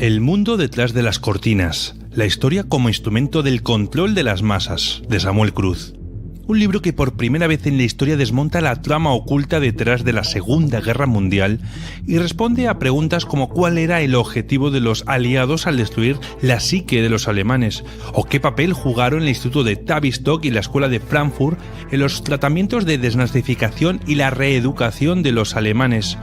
El mundo detrás de las cortinas, la historia como instrumento del control de las masas, de Samuel Cruz. Un libro que por primera vez en la historia desmonta la trama oculta detrás de la Segunda Guerra Mundial y responde a preguntas como cuál era el objetivo de los aliados al destruir la psique de los alemanes, o qué papel jugaron el Instituto de Tavistock y la Escuela de Frankfurt en los tratamientos de desnazificación y la reeducación de los alemanes.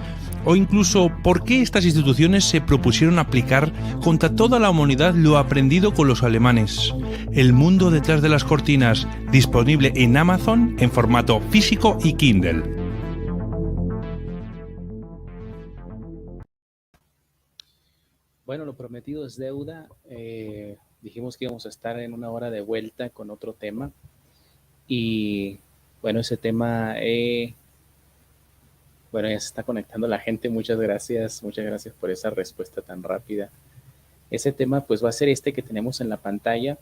O incluso, ¿por qué estas instituciones se propusieron aplicar contra toda la humanidad lo aprendido con los alemanes? El mundo detrás de las cortinas, disponible en Amazon en formato físico y Kindle. Bueno, lo prometido es deuda. Dijimos que íbamos a estar en una hora de vuelta con otro tema. Y bueno, ese tema... Bueno, ya se está conectando la gente, muchas gracias por esa respuesta tan rápida. Ese tema pues va a ser este que tenemos en la pantalla,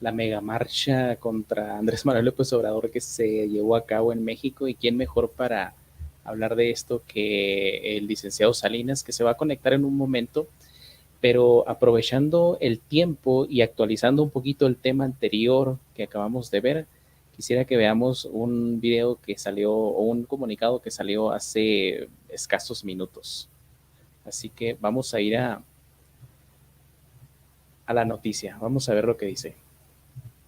la mega marcha contra Andrés Manuel López Obrador que se llevó a cabo en México, y quién mejor para hablar de esto que el licenciado Salinas, que se va a conectar en un momento, pero aprovechando el tiempo y actualizando un poquito el tema anterior que acabamos de ver, quisiera que veamos un video que salió, o un comunicado que salió hace escasos minutos. Así que vamos a ir a la noticia. Vamos a ver lo que dice.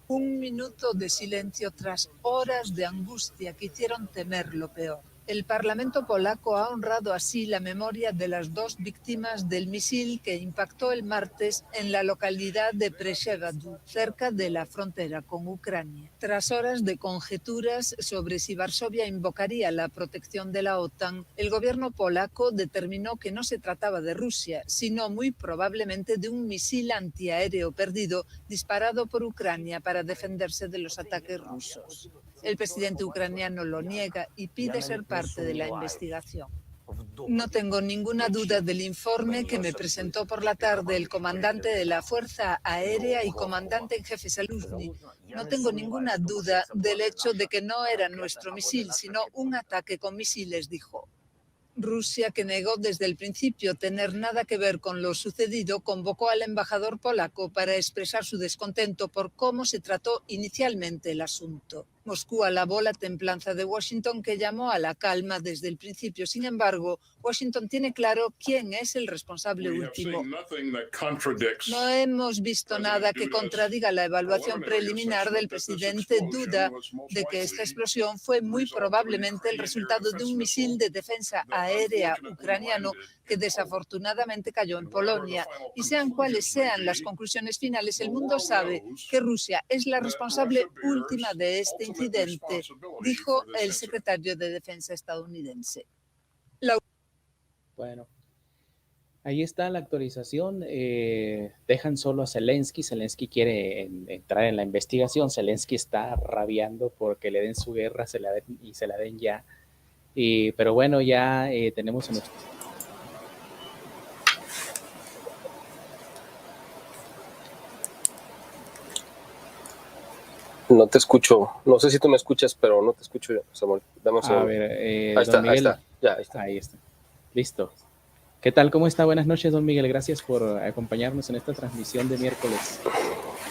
Un minuto de silencio tras horas de angustia que hicieron temer lo peor. El Parlamento polaco ha honrado así la memoria de las dos víctimas del misil que impactó el martes en la localidad de Przewadu, cerca de la frontera con Ucrania. Tras horas de conjeturas sobre si Varsovia invocaría la protección de la OTAN, el gobierno polaco determinó que no se trataba de Rusia, sino muy probablemente de un misil antiaéreo perdido disparado por Ucrania para defenderse de los ataques rusos. El presidente ucraniano lo niega y pide ser parte de la investigación. No tengo ninguna duda del informe que me presentó por la tarde el comandante de la Fuerza Aérea y comandante en jefe Zaluzny. No tengo ninguna duda del hecho de que no era nuestro misil, sino un ataque con misiles, dijo. Rusia, que negó desde el principio tener nada que ver con lo sucedido, convocó al embajador polaco para expresar su descontento por cómo se trató inicialmente el asunto. Moscú alabó la templanza de Washington, que llamó a la calma desde el principio. Sin embargo, Washington tiene claro quién es el responsable último. No hemos visto nada que contradiga la evaluación preliminar del presidente Duda de que esta explosión fue muy probablemente el resultado de un misil de defensa aérea ucraniano que desafortunadamente cayó en Polonia. Y sean cuales sean las conclusiones finales, el mundo sabe que Rusia es la responsable última de este incidente, dijo el secretario de Defensa estadounidense. Bueno, ahí está la actualización. Dejan solo a Zelensky. Zelensky quiere entrar en la investigación. Zelensky está rabiando porque le den su guerra, se la den ya. Pero bueno, ya tenemos en nuestro... No te escucho. No sé si tú me escuchas, pero no te escucho, Samuel. Dame un segundo. A ver, ahí está, Miguel, ahí está. Ya, ahí está. Ahí está. Listo. ¿Qué tal? ¿Cómo está? Buenas noches, don Miguel. Gracias por acompañarnos en esta transmisión de miércoles.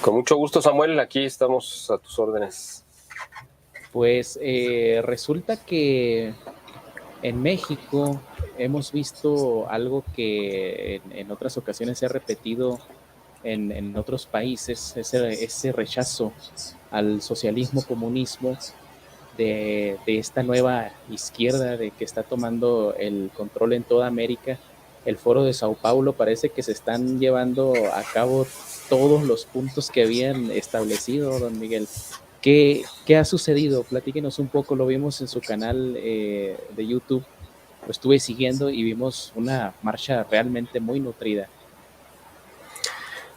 Con mucho gusto, Samuel. Aquí estamos a tus órdenes. Pues resulta que en México hemos visto algo que en otras ocasiones se ha repetido en otros países, ese rechazo al socialismo, comunismo de esta nueva izquierda de que está tomando el control en toda América. El Foro de Sao Paulo parece que se están llevando a cabo todos los puntos que habían establecido, don Miguel. ¿Qué ha sucedido? Platíquenos un poco. Lo vimos en su canal de YouTube, lo estuve siguiendo y vimos una marcha realmente muy nutrida.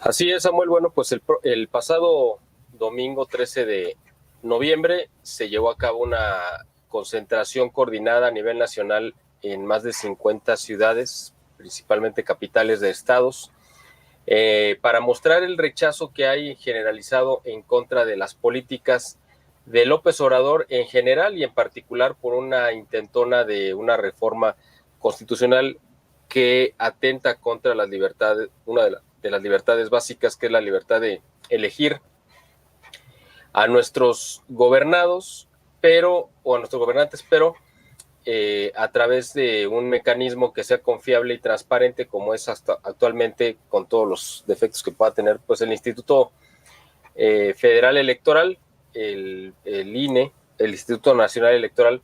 Así es, Samuel. Bueno, pues el pasado domingo 13 de noviembre se llevó a cabo una concentración coordinada a nivel nacional en más de 50 ciudades, principalmente capitales de estados, para mostrar el rechazo que hay generalizado en contra de las políticas de López Obrador en general y en particular por una intentona de una reforma constitucional que atenta contra las libertades, una de las libertades básicas, que es la libertad de elegir a nuestros gobernados, o a nuestros gobernantes, pero a través de un mecanismo que sea confiable y transparente, como es hasta actualmente, con todos los defectos que pueda tener pues el Instituto Federal Electoral, el INE, el Instituto Nacional Electoral.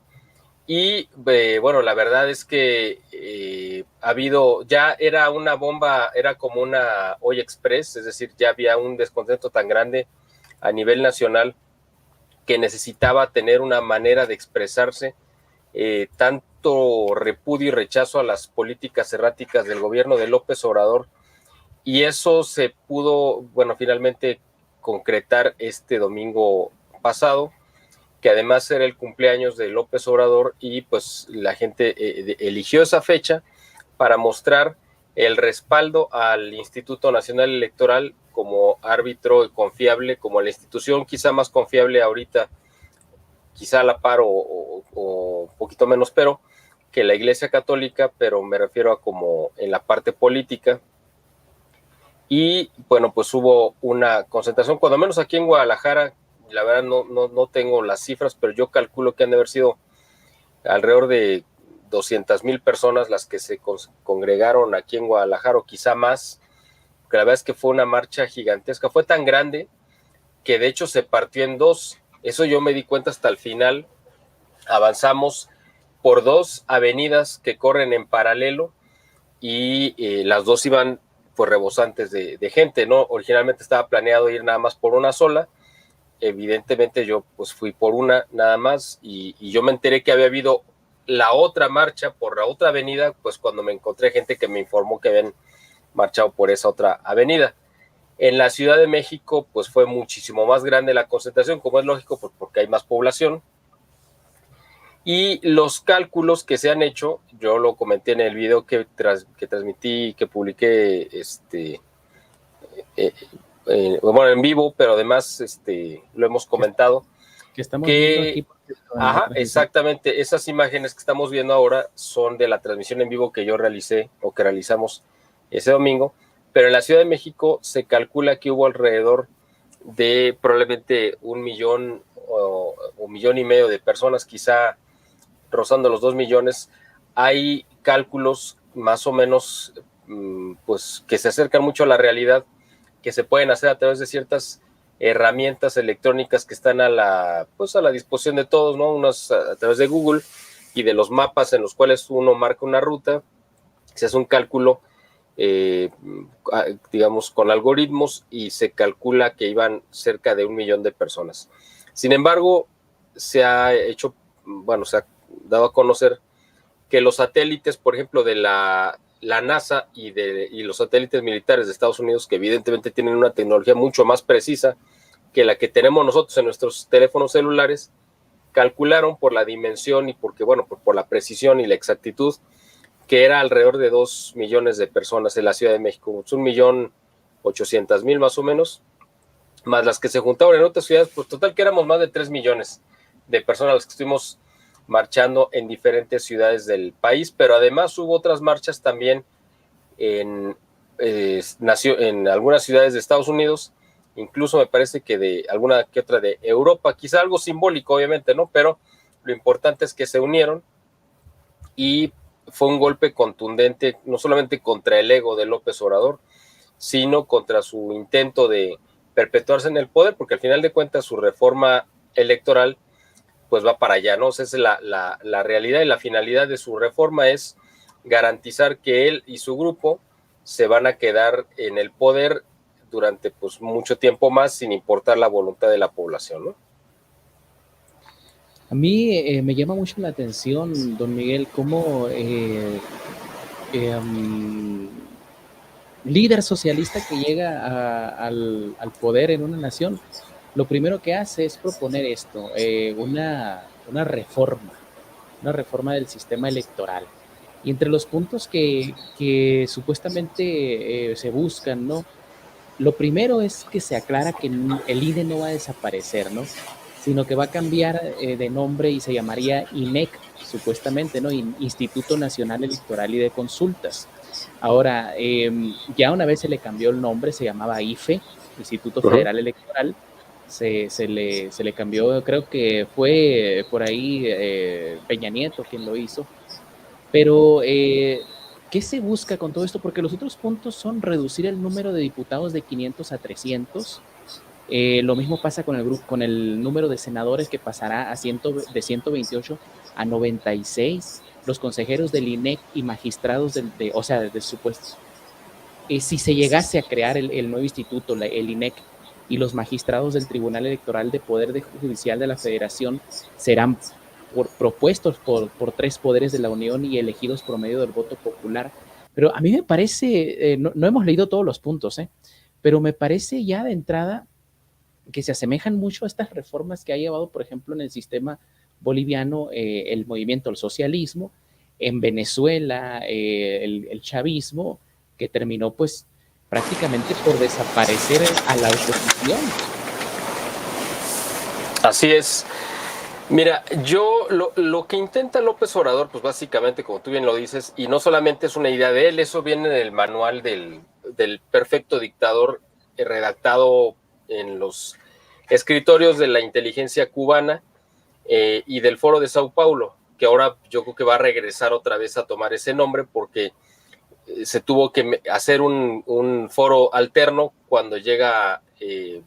Y bueno, la verdad es que ha habido, ya era una bomba, era como una olla express, es decir, ya había un descontento tan grande a nivel nacional que necesitaba tener una manera de expresarse, tanto repudio y rechazo a las políticas erráticas del gobierno de López Obrador, y eso se pudo, bueno, finalmente concretar este domingo pasado, que además era el cumpleaños de López Obrador, y pues la gente eligió esa fecha para mostrar el respaldo al Instituto Nacional Electoral como árbitro confiable, como la institución quizá más confiable ahorita, quizá a la par o un poquito menos, pero que la Iglesia Católica, pero me refiero a como en la parte política. Y bueno, pues hubo una concentración, cuando menos aquí en Guadalajara, la verdad no tengo las cifras, pero yo calculo que han de haber sido alrededor de 200,000 personas las que se congregaron aquí en Guadalajara, o quizá más, que la verdad es que fue una marcha gigantesca, fue tan grande que de hecho se partió en dos. Eso yo me di cuenta hasta el final. Avanzamos por dos avenidas que corren en paralelo, y las dos iban pues rebosantes de gente, ¿no? Originalmente estaba planeado ir nada más por una sola. Evidentemente yo pues fui por una nada más, y yo me enteré que había habido la otra marcha por la otra avenida, pues cuando me encontré gente que me informó que habían marchado por esa otra avenida. En la Ciudad de México pues fue muchísimo más grande la concentración, como es lógico, pues porque hay más población, y los cálculos que se han hecho, yo lo comenté en el video que transmití, que publiqué bueno, en vivo, pero además lo hemos comentado. Que estamos viendo aquí. Ajá, exactamente. Esas imágenes que estamos viendo ahora son de la transmisión en vivo que yo realicé, o que realizamos ese domingo. Pero en la Ciudad de México se calcula que hubo alrededor de probablemente 1 millón o 1,5 millones de personas, quizá rozando los 2 millones. Hay cálculos más o menos pues que se acercan mucho a la realidad, que se pueden hacer a través de ciertas herramientas electrónicas que están a la disposición de todos, ¿no? Unas a través de Google, y de los mapas en los cuales uno marca una ruta, se hace un cálculo, digamos, con algoritmos, y se calcula que iban cerca de 1 millón de personas. Sin embargo, se ha dado a conocer que los satélites, por ejemplo, de la NASA y los satélites militares de Estados Unidos, que evidentemente tienen una tecnología mucho más precisa que la que tenemos nosotros en nuestros teléfonos celulares, calcularon por la dimensión y por la precisión y la exactitud, que era alrededor de 2 millones de personas en la Ciudad de México, 1,8 millones más o menos, más las que se juntaron en otras ciudades, pues total que éramos más de 3 millones de personas las que estuvimos marchando en diferentes ciudades del país. Pero además hubo otras marchas también en algunas ciudades de Estados Unidos, incluso me parece que de alguna que otra de Europa, quizá algo simbólico obviamente, ¿no? Pero lo importante es que se unieron, y fue un golpe contundente, no solamente contra el ego de López Obrador, sino contra su intento de perpetuarse en el poder, porque al final de cuentas su reforma electoral pues va para allá, ¿no? O sea, esa es la realidad, y la finalidad de su reforma es garantizar que él y su grupo se van a quedar en el poder durante pues mucho tiempo más, sin importar la voluntad de la población, ¿no? A mí me llama mucho la atención, don Miguel, cómo líder socialista que llega al poder en una nación, lo primero que hace es proponer esto, una reforma del sistema electoral. Y entre los puntos que supuestamente se buscan, ¿no? Lo primero es que se aclara que el INE no va a desaparecer, ¿no? Sino que va a cambiar de nombre y se llamaría INEC supuestamente, ¿no? Instituto Nacional Electoral y de Consultas. Ahora, ya una vez se le cambió el nombre, se llamaba IFE, Instituto Federal Electoral, se le cambió, creo que fue por ahí Peña Nieto quien lo hizo, pero ¿qué se busca con todo esto? Porque los otros puntos son reducir el número de diputados de 500 a 300. Lo mismo pasa con el número de senadores, que pasará de 128 a 96. Los consejeros del INEC y magistrados o sea, del supuesto. Si se llegase a crear el nuevo instituto, el INEC, y los magistrados del Tribunal Electoral de Poder Judicial de la Federación serán propuestos por 3 poderes de la Unión y elegidos por medio del voto popular. Pero a mí me parece, no hemos leído todos los puntos, pero me parece ya de entrada que se asemejan mucho a estas reformas que ha llevado, por ejemplo, en el sistema boliviano el movimiento al socialismo, en Venezuela el chavismo, que terminó pues prácticamente por desaparecer a la oposición. Así es. Mira, lo que intenta López Obrador, pues básicamente, como tú bien lo dices, y no solamente es una idea de él, eso viene en el manual del perfecto dictador redactado en los escritorios de la inteligencia cubana y del Foro de Sao Paulo, que ahora yo creo que va a regresar otra vez a tomar ese nombre porque se tuvo que hacer un foro alterno cuando llega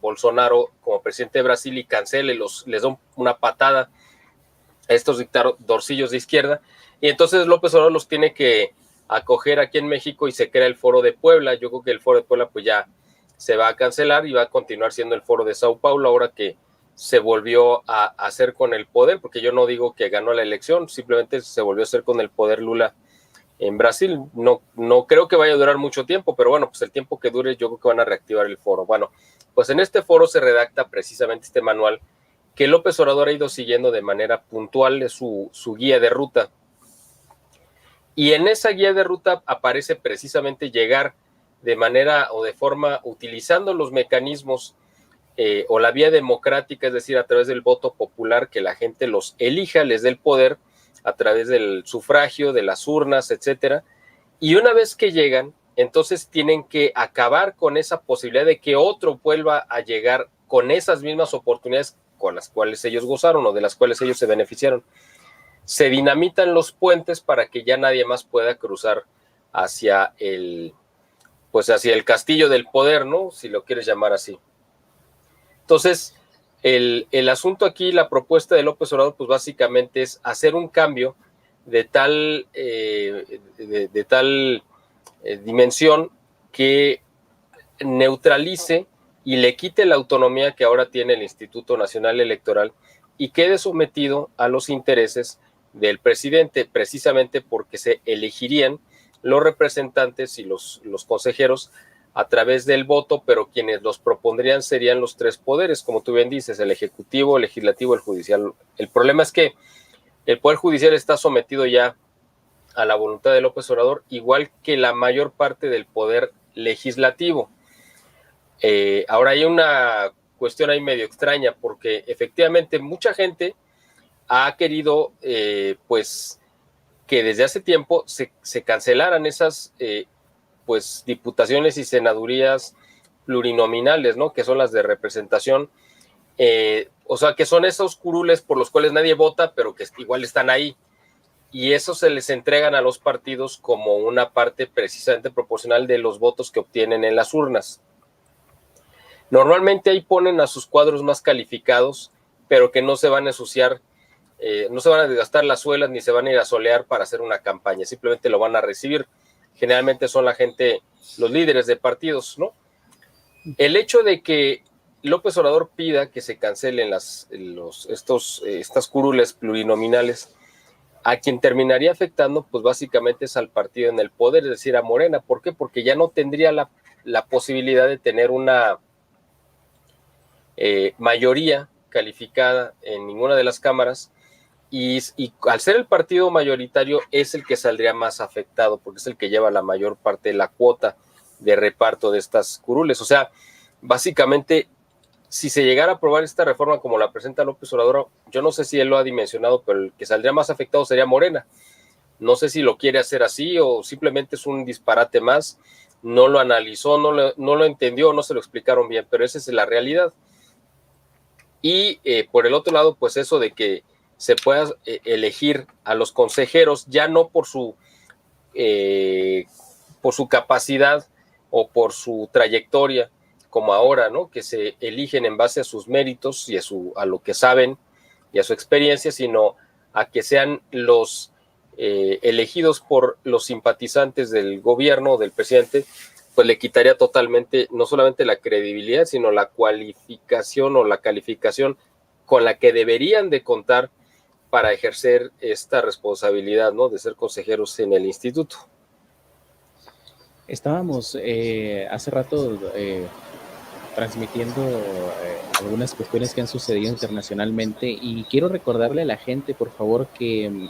Bolsonaro como presidente de Brasil y cancele, les da una patada a estos dictadorcillos de izquierda, y entonces López Obrador los tiene que acoger aquí en México y se crea el Foro de Puebla. Yo creo que el Foro de Puebla pues ya se va a cancelar y va a continuar siendo el Foro de Sao Paulo, ahora que se volvió a hacer con el poder, porque yo no digo que ganó la elección, simplemente se volvió a hacer con el poder Lula en Brasil. No creo que vaya a durar mucho tiempo, pero bueno, pues el tiempo que dure yo creo que van a reactivar el foro. Bueno, pues en este foro se redacta precisamente este manual que López Obrador ha ido siguiendo de manera puntual, es su guía de ruta. Y en esa guía de ruta aparece precisamente llegar de manera o de forma utilizando los mecanismos o la vía democrática, es decir, a través del voto popular, que la gente los elija, les dé el poder a través del sufragio, de las urnas, etcétera. Y una vez que llegan, entonces tienen que acabar con esa posibilidad de que otro vuelva a llegar con esas mismas oportunidades con las cuales ellos gozaron o de las cuales ellos se beneficiaron. Se dinamitan los puentes para que ya nadie más pueda cruzar hacia el castillo del poder, ¿no? Si lo quieres llamar así. Entonces, el asunto aquí, la propuesta de López Obrador, pues básicamente es hacer un cambio de tal dimensión que neutralice y le quite la autonomía que ahora tiene el Instituto Nacional Electoral y quede sometido a los intereses del presidente, precisamente porque se elegirían los representantes y los consejeros a través del voto, pero quienes los propondrían serían los 3 poderes, como tú bien dices, el ejecutivo, el legislativo, el judicial. El problema es que el poder judicial está sometido ya a la voluntad de López Obrador, igual que la mayor parte del poder legislativo. Ahora hay una cuestión ahí medio extraña, porque efectivamente mucha gente ha querido pues que desde hace tiempo se cancelaran esas pues diputaciones y senadurías plurinominales, ¿no? Que son las de representación, o sea, que son esos curules por los cuales nadie vota, pero que igual están ahí, y eso se les entregan a los partidos como una parte precisamente proporcional de los votos que obtienen en las urnas. Normalmente ahí ponen a sus cuadros más calificados, pero que no se van a ensuciar, no se van a desgastar las suelas ni se van a ir a solear para hacer una campaña, simplemente lo van a recibir. Generalmente son la gente, los líderes de partidos, ¿no? El hecho de que López Obrador pida que se cancelen estas curules plurinominales, a quien terminaría afectando, pues básicamente es al partido en el poder, es decir, a Morena. ¿Por qué? Porque ya no tendría la posibilidad de tener una mayoría calificada en ninguna de las cámaras, y al ser el partido mayoritario es el que saldría más afectado, porque es el que lleva la mayor parte de la cuota de reparto de estas curules. O sea, básicamente si se llegara a aprobar esta reforma como la presenta López Obrador, yo no sé si él lo ha dimensionado, pero el que saldría más afectado sería Morena. No sé si lo quiere hacer así o simplemente es un disparate más, no lo analizó, no lo entendió, no se lo explicaron bien, pero esa es la realidad. Y por el otro lado, pues eso de que se pueda elegir a los consejeros, ya no por su capacidad o por su trayectoria, como ahora, ¿no? Que se eligen en base a sus méritos y a lo que saben y a su experiencia, sino a que sean los elegidos por los simpatizantes del gobierno, del presidente, pues le quitaría totalmente no solamente la credibilidad, sino la cualificación o la calificación con la que deberían de contar para ejercer esta responsabilidad, ¿no? De ser consejeros en el instituto. Estábamos hace rato transmitiendo algunas cuestiones que han sucedido internacionalmente y quiero recordarle a la gente, por favor, que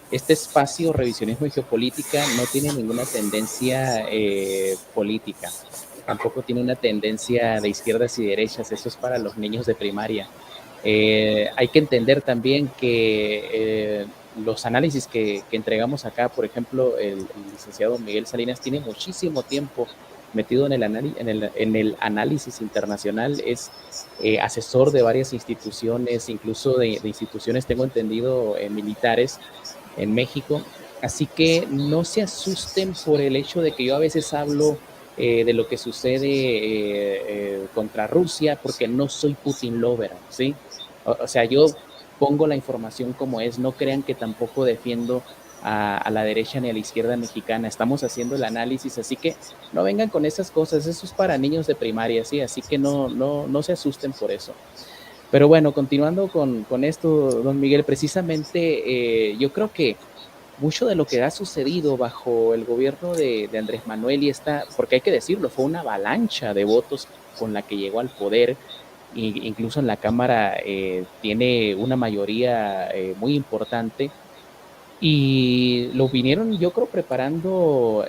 este espacio Revisionismo y Geopolítica no tiene ninguna tendencia política, tampoco tiene una tendencia de izquierdas y derechas, eso es para los niños de primaria. Hay que entender también que los análisis que entregamos acá, por ejemplo, el licenciado Miguel Salinas tiene muchísimo tiempo metido en el análisis internacional, es asesor de varias instituciones, incluso de instituciones, tengo entendido, militares en México, así que no se asusten por el hecho de que yo a veces hablo de lo que sucede contra Rusia, porque no soy Putin lover, ¿sí? O sea, yo pongo la información como es, no crean que tampoco defiendo a la derecha ni a la izquierda mexicana, estamos haciendo el análisis, así que no vengan con esas cosas, eso es para niños de primaria, ¿sí? Así que no se asusten por eso. Pero bueno, continuando con esto, don Miguel, precisamente yo creo que mucho de lo que ha sucedido bajo el gobierno de Andrés Manuel y porque hay que decirlo, fue una avalancha de votos con la que llegó al poder, incluso en la Cámara tiene una mayoría muy importante, y lo vinieron, yo creo, preparando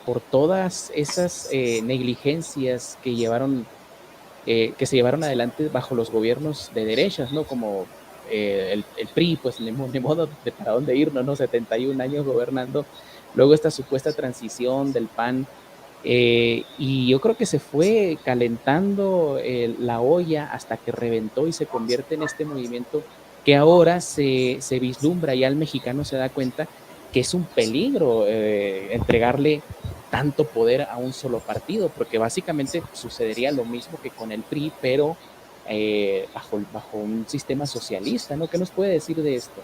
por todas esas negligencias que se llevaron adelante bajo los gobiernos de derechas, ¿no? Como el PRI, pues ni modo de para dónde irnos, ¿no? 71 años gobernando. Luego esta supuesta transición del PAN. Y yo creo que se fue calentando la olla hasta que reventó y se convierte en este movimiento que ahora se vislumbra, ya el mexicano se da cuenta que es un peligro entregarle tanto poder a un solo partido, porque básicamente sucedería lo mismo que con el PRI, pero bajo un sistema socialista, ¿no? ¿Qué nos puede decir de esto?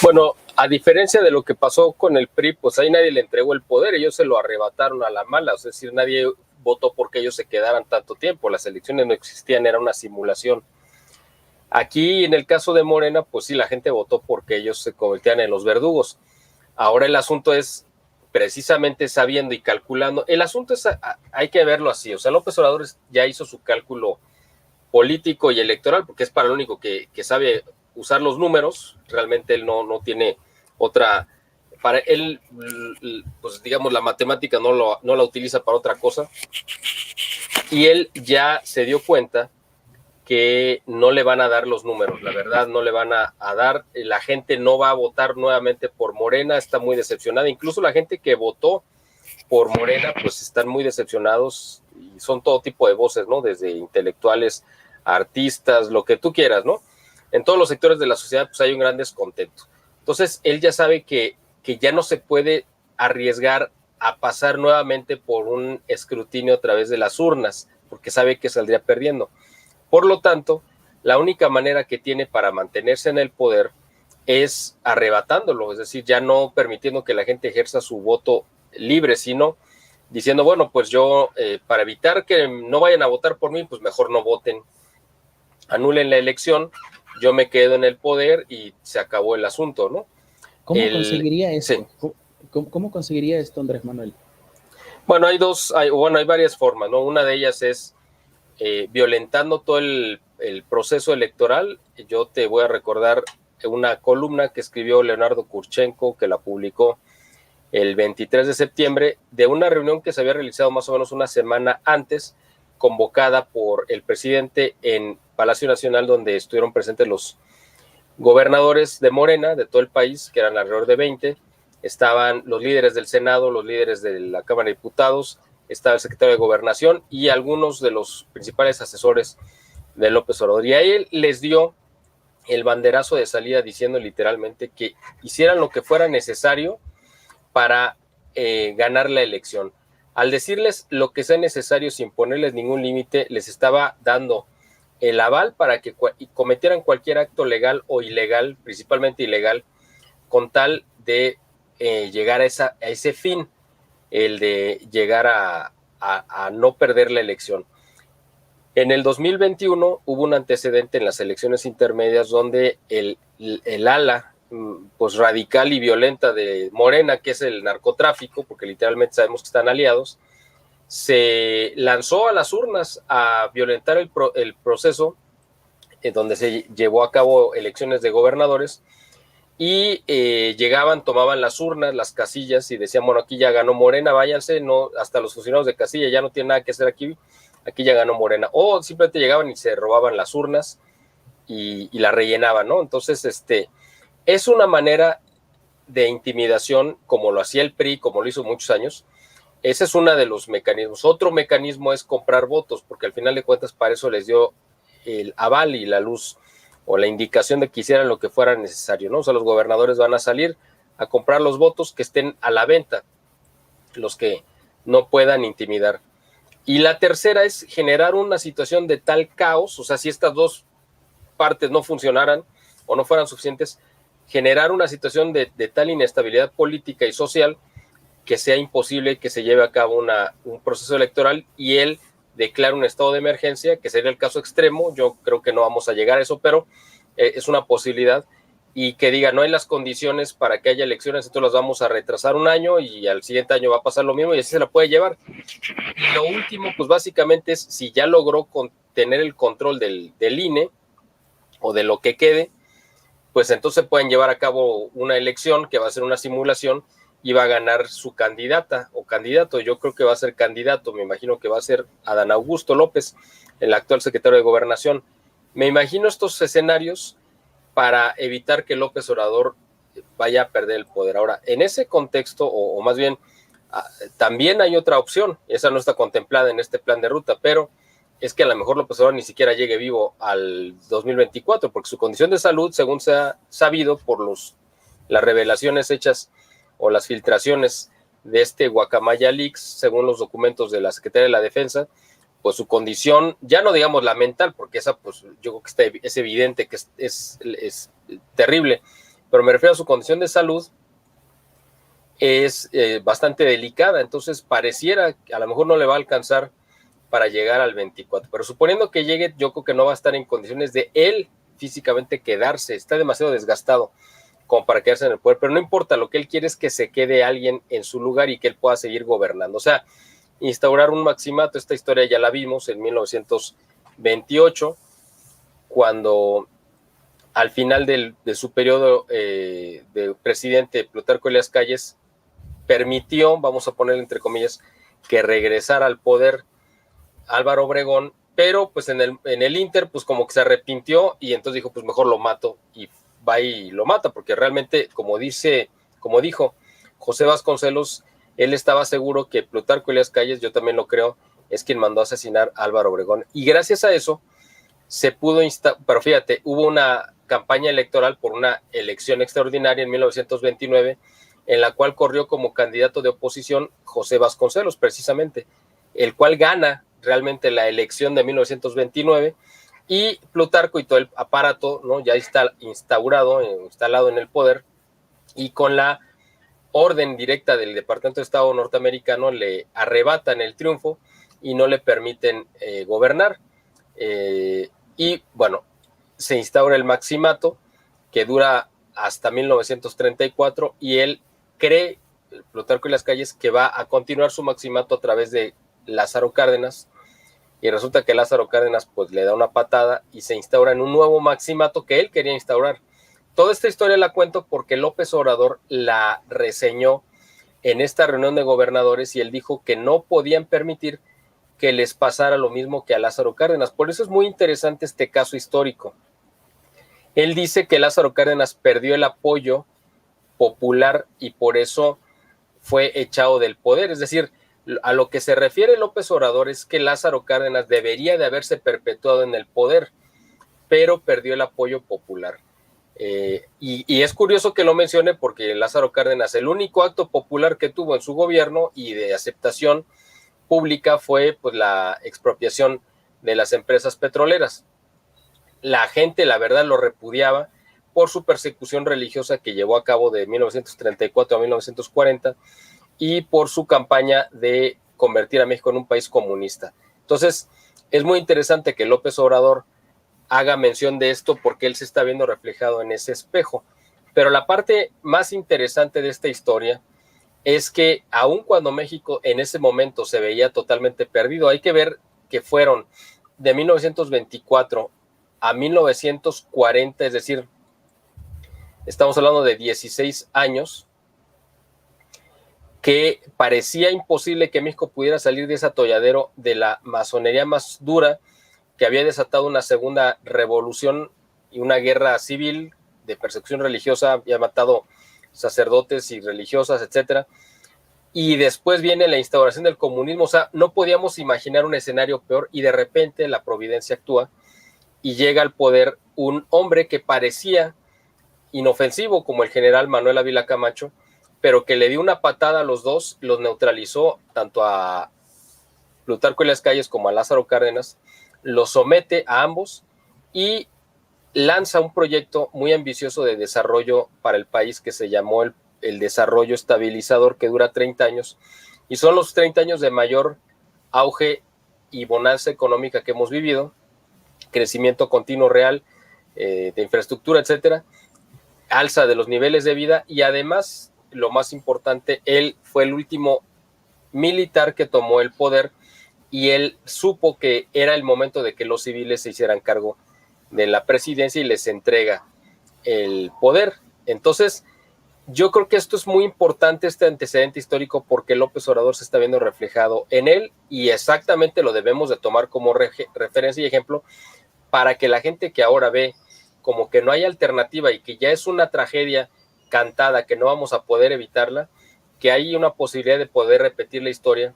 Bueno, a diferencia de lo que pasó con el PRI, pues ahí nadie le entregó el poder, ellos se lo arrebataron a la mala, es decir, nadie votó porque ellos se quedaran tanto tiempo, las elecciones no existían, era una simulación. Aquí, en el caso de Morena, pues sí, la gente votó porque ellos se convertían en los verdugos. Ahora el asunto es precisamente sabiendo y calculando. El asunto es, hay que verlo así, o sea, López Obrador ya hizo su cálculo político y electoral, porque es para lo único que sabe usar los números, realmente él no tiene otra, para él, pues digamos, la matemática no la utiliza para otra cosa, y él ya se dio cuenta que no le van a dar los números, la verdad no le van a dar, la gente no va a votar nuevamente por Morena, está muy decepcionada, incluso la gente que votó por Morena, pues están muy decepcionados, y son todo tipo de voces, ¿no? Desde intelectuales, artistas, lo que tú quieras, ¿no? En todos los sectores de la sociedad, pues hay un gran descontento. Entonces, él ya sabe que ya no se puede arriesgar a pasar nuevamente por un escrutinio a través de las urnas, porque sabe que saldría perdiendo. Por lo tanto, la única manera que tiene para mantenerse en el poder es arrebatándolo, es decir, ya no permitiendo que la gente ejerza su voto libre, sino diciendo, bueno, pues yo, para evitar que no vayan a votar por mí, pues mejor no voten, anulen la elección, yo me quedo en el poder y se acabó el asunto, ¿no? ¿Cómo conseguiría esto? Sí. ¿Cómo conseguiría esto, Andrés Manuel? Bueno, hay varias formas, ¿no? Una de ellas es violentando todo el proceso electoral. Yo te voy a recordar una columna que escribió Leonardo Kurchenko, que la publicó el 23 de septiembre, de una reunión que se había realizado más o menos una semana antes, convocada por el presidente en Palacio Nacional, donde estuvieron presentes los gobernadores de Morena, de todo el país, que eran alrededor de 20, estaban los líderes del Senado, los líderes de la Cámara de Diputados, estaba el secretario de Gobernación y algunos de los principales asesores de López Obrador. Y a él les dio el banderazo de salida diciendo literalmente que hicieran lo que fuera necesario para ganar la elección. Al decirles lo que sea necesario sin ponerles ningún límite, les estaba dando el aval para que cometieran cualquier acto legal o ilegal, principalmente ilegal, con tal de llegar a ese fin, el de llegar a no perder la elección. En el 2021 hubo un antecedente en las elecciones intermedias donde el ala pues radical y violenta de Morena, que es el narcotráfico, porque literalmente sabemos que están aliados, se lanzó a las urnas a violentar el proceso en donde se llevó a cabo elecciones de gobernadores y llegaban, tomaban las urnas, las casillas y decían, bueno, aquí ya ganó Morena, váyanse, no, hasta los funcionarios de casilla ya no tienen nada que hacer aquí ya ganó Morena, o simplemente llegaban y se robaban las urnas y la rellenaban, ¿no? Entonces, es una manera de intimidación como lo hacía el PRI, como lo hizo muchos años. Ese es uno de los mecanismos. Otro mecanismo es comprar votos, porque al final de cuentas para eso les dio el aval y la luz o la indicación de que hicieran lo que fuera necesario, ¿no? O sea, los gobernadores van a salir a comprar los votos que estén a la venta, los que no puedan intimidar. Y la tercera es generar una situación de tal caos, o sea, si estas dos partes no funcionaran o no fueran suficientes, generar una situación de tal inestabilidad política y social que sea imposible que se lleve a cabo un proceso electoral y él declara un estado de emergencia, que sería el caso extremo. Yo creo que no vamos a llegar a eso, pero es una posibilidad, y que diga, no hay las condiciones para que haya elecciones, entonces las vamos a retrasar un año y al siguiente año va a pasar lo mismo y así se la puede llevar. Y lo último, pues básicamente es, si ya logró tener el control del INE o de lo que quede, pues entonces pueden llevar a cabo una elección que va a ser una simulación y va a ganar su candidata o candidato. Yo creo que va a ser candidato, me imagino que va a ser Adán Augusto López, el actual secretario de Gobernación. Me imagino estos escenarios para evitar que López Obrador vaya a perder el poder. Ahora, en ese contexto, o más bien, también hay otra opción, esa no está contemplada en este plan de ruta, pero es que a lo mejor López Obrador ni siquiera llegue vivo al 2024, porque su condición de salud, según se ha sabido por las revelaciones hechas o las filtraciones de Guacamaya Leaks, según los documentos de la Secretaría de la Defensa, pues su condición, ya no digamos la mental, porque esa pues yo creo que es evidente que es terrible, pero me refiero a su condición de salud, es bastante delicada, entonces pareciera que a lo mejor no le va a alcanzar para llegar al 24, pero suponiendo que llegue, yo creo que no va a estar en condiciones de él físicamente quedarse, está demasiado desgastado como para quedarse en el poder, pero no importa, lo que él quiere es que se quede alguien en su lugar y que él pueda seguir gobernando, o sea, instaurar un maximato. Esta historia ya la vimos en 1928, cuando al final de su periodo de presidente, Plutarco Elías Calles permitió, vamos a poner entre comillas, que regresara al poder Álvaro Obregón, pero pues en el Inter, pues como que se arrepintió y entonces dijo, pues mejor lo mato, y va y lo mata, porque realmente, como dijo José Vasconcelos, él estaba seguro que Plutarco Elías Calles, yo también lo creo, es quien mandó a asesinar a Álvaro Obregón. Y gracias a eso se pudo pero fíjate, hubo una campaña electoral por una elección extraordinaria en 1929, en la cual corrió como candidato de oposición José Vasconcelos, precisamente, el cual gana realmente la elección de 1929, y Plutarco y todo el aparato, ¿no?, ya está instalado en el poder, y con la orden directa del Departamento de Estado norteamericano le arrebatan el triunfo y no le permiten gobernar. Y bueno, se instaura el maximato, que dura hasta 1934, y él cree, Plutarco Elías Calles, que va a continuar su maximato a través de Lázaro Cárdenas, y resulta que Lázaro Cárdenas pues le da una patada y se instaura en un nuevo maximato que él quería instaurar. Toda esta historia la cuento porque López Obrador la reseñó en esta reunión de gobernadores y él dijo que no podían permitir que les pasara lo mismo que a Lázaro Cárdenas. Por eso es muy interesante este caso histórico. Él dice que Lázaro Cárdenas perdió el apoyo popular y por eso fue echado del poder. Es decir, a lo que se refiere López Obrador es que Lázaro Cárdenas debería de haberse perpetuado en el poder, pero perdió el apoyo popular. Y es curioso que lo mencione porque Lázaro Cárdenas, el único acto popular que tuvo en su gobierno y de aceptación pública fue pues la expropiación de las empresas petroleras. La gente, la verdad, lo repudiaba por su persecución religiosa que llevó a cabo de 1934 a 1940 y por su campaña de convertir a México en un país comunista. Entonces, es muy interesante que López Obrador haga mención de esto porque él se está viendo reflejado en ese espejo. Pero la parte más interesante de esta historia es que aun cuando México en ese momento se veía totalmente perdido, hay que ver que fueron de 1924 a 1940, es decir, estamos hablando de 16 años, que parecía imposible que México pudiera salir de ese atolladero de la masonería más dura que había desatado una segunda revolución y una guerra civil de persecución religiosa, había matado sacerdotes y religiosas, etcétera. Y después viene la instauración del comunismo. O sea, no podíamos imaginar un escenario peor y de repente la providencia actúa y llega al poder un hombre que parecía inofensivo como el general Manuel Ávila Camacho, pero que le dio una patada a los dos, los neutralizó tanto a Plutarco Elías Calles como a Lázaro Cárdenas, los somete a ambos y lanza un proyecto muy ambicioso de desarrollo para el país que se llamó el desarrollo estabilizador, que dura 30 años y son los 30 años de mayor auge y bonanza económica que hemos vivido, crecimiento continuo real de infraestructura, etcétera, alza de los niveles de vida y además, lo más importante, él fue el último militar que tomó el poder y él supo que era el momento de que los civiles se hicieran cargo de la presidencia y les entrega el poder. Entonces, yo creo que esto es muy importante, este antecedente histórico, porque López Obrador se está viendo reflejado en él y exactamente lo debemos de tomar como referencia y ejemplo para que la gente que ahora ve como que no hay alternativa y que ya es una tragedia cantada, que no vamos a poder evitarla, que hay una posibilidad de poder repetir la historia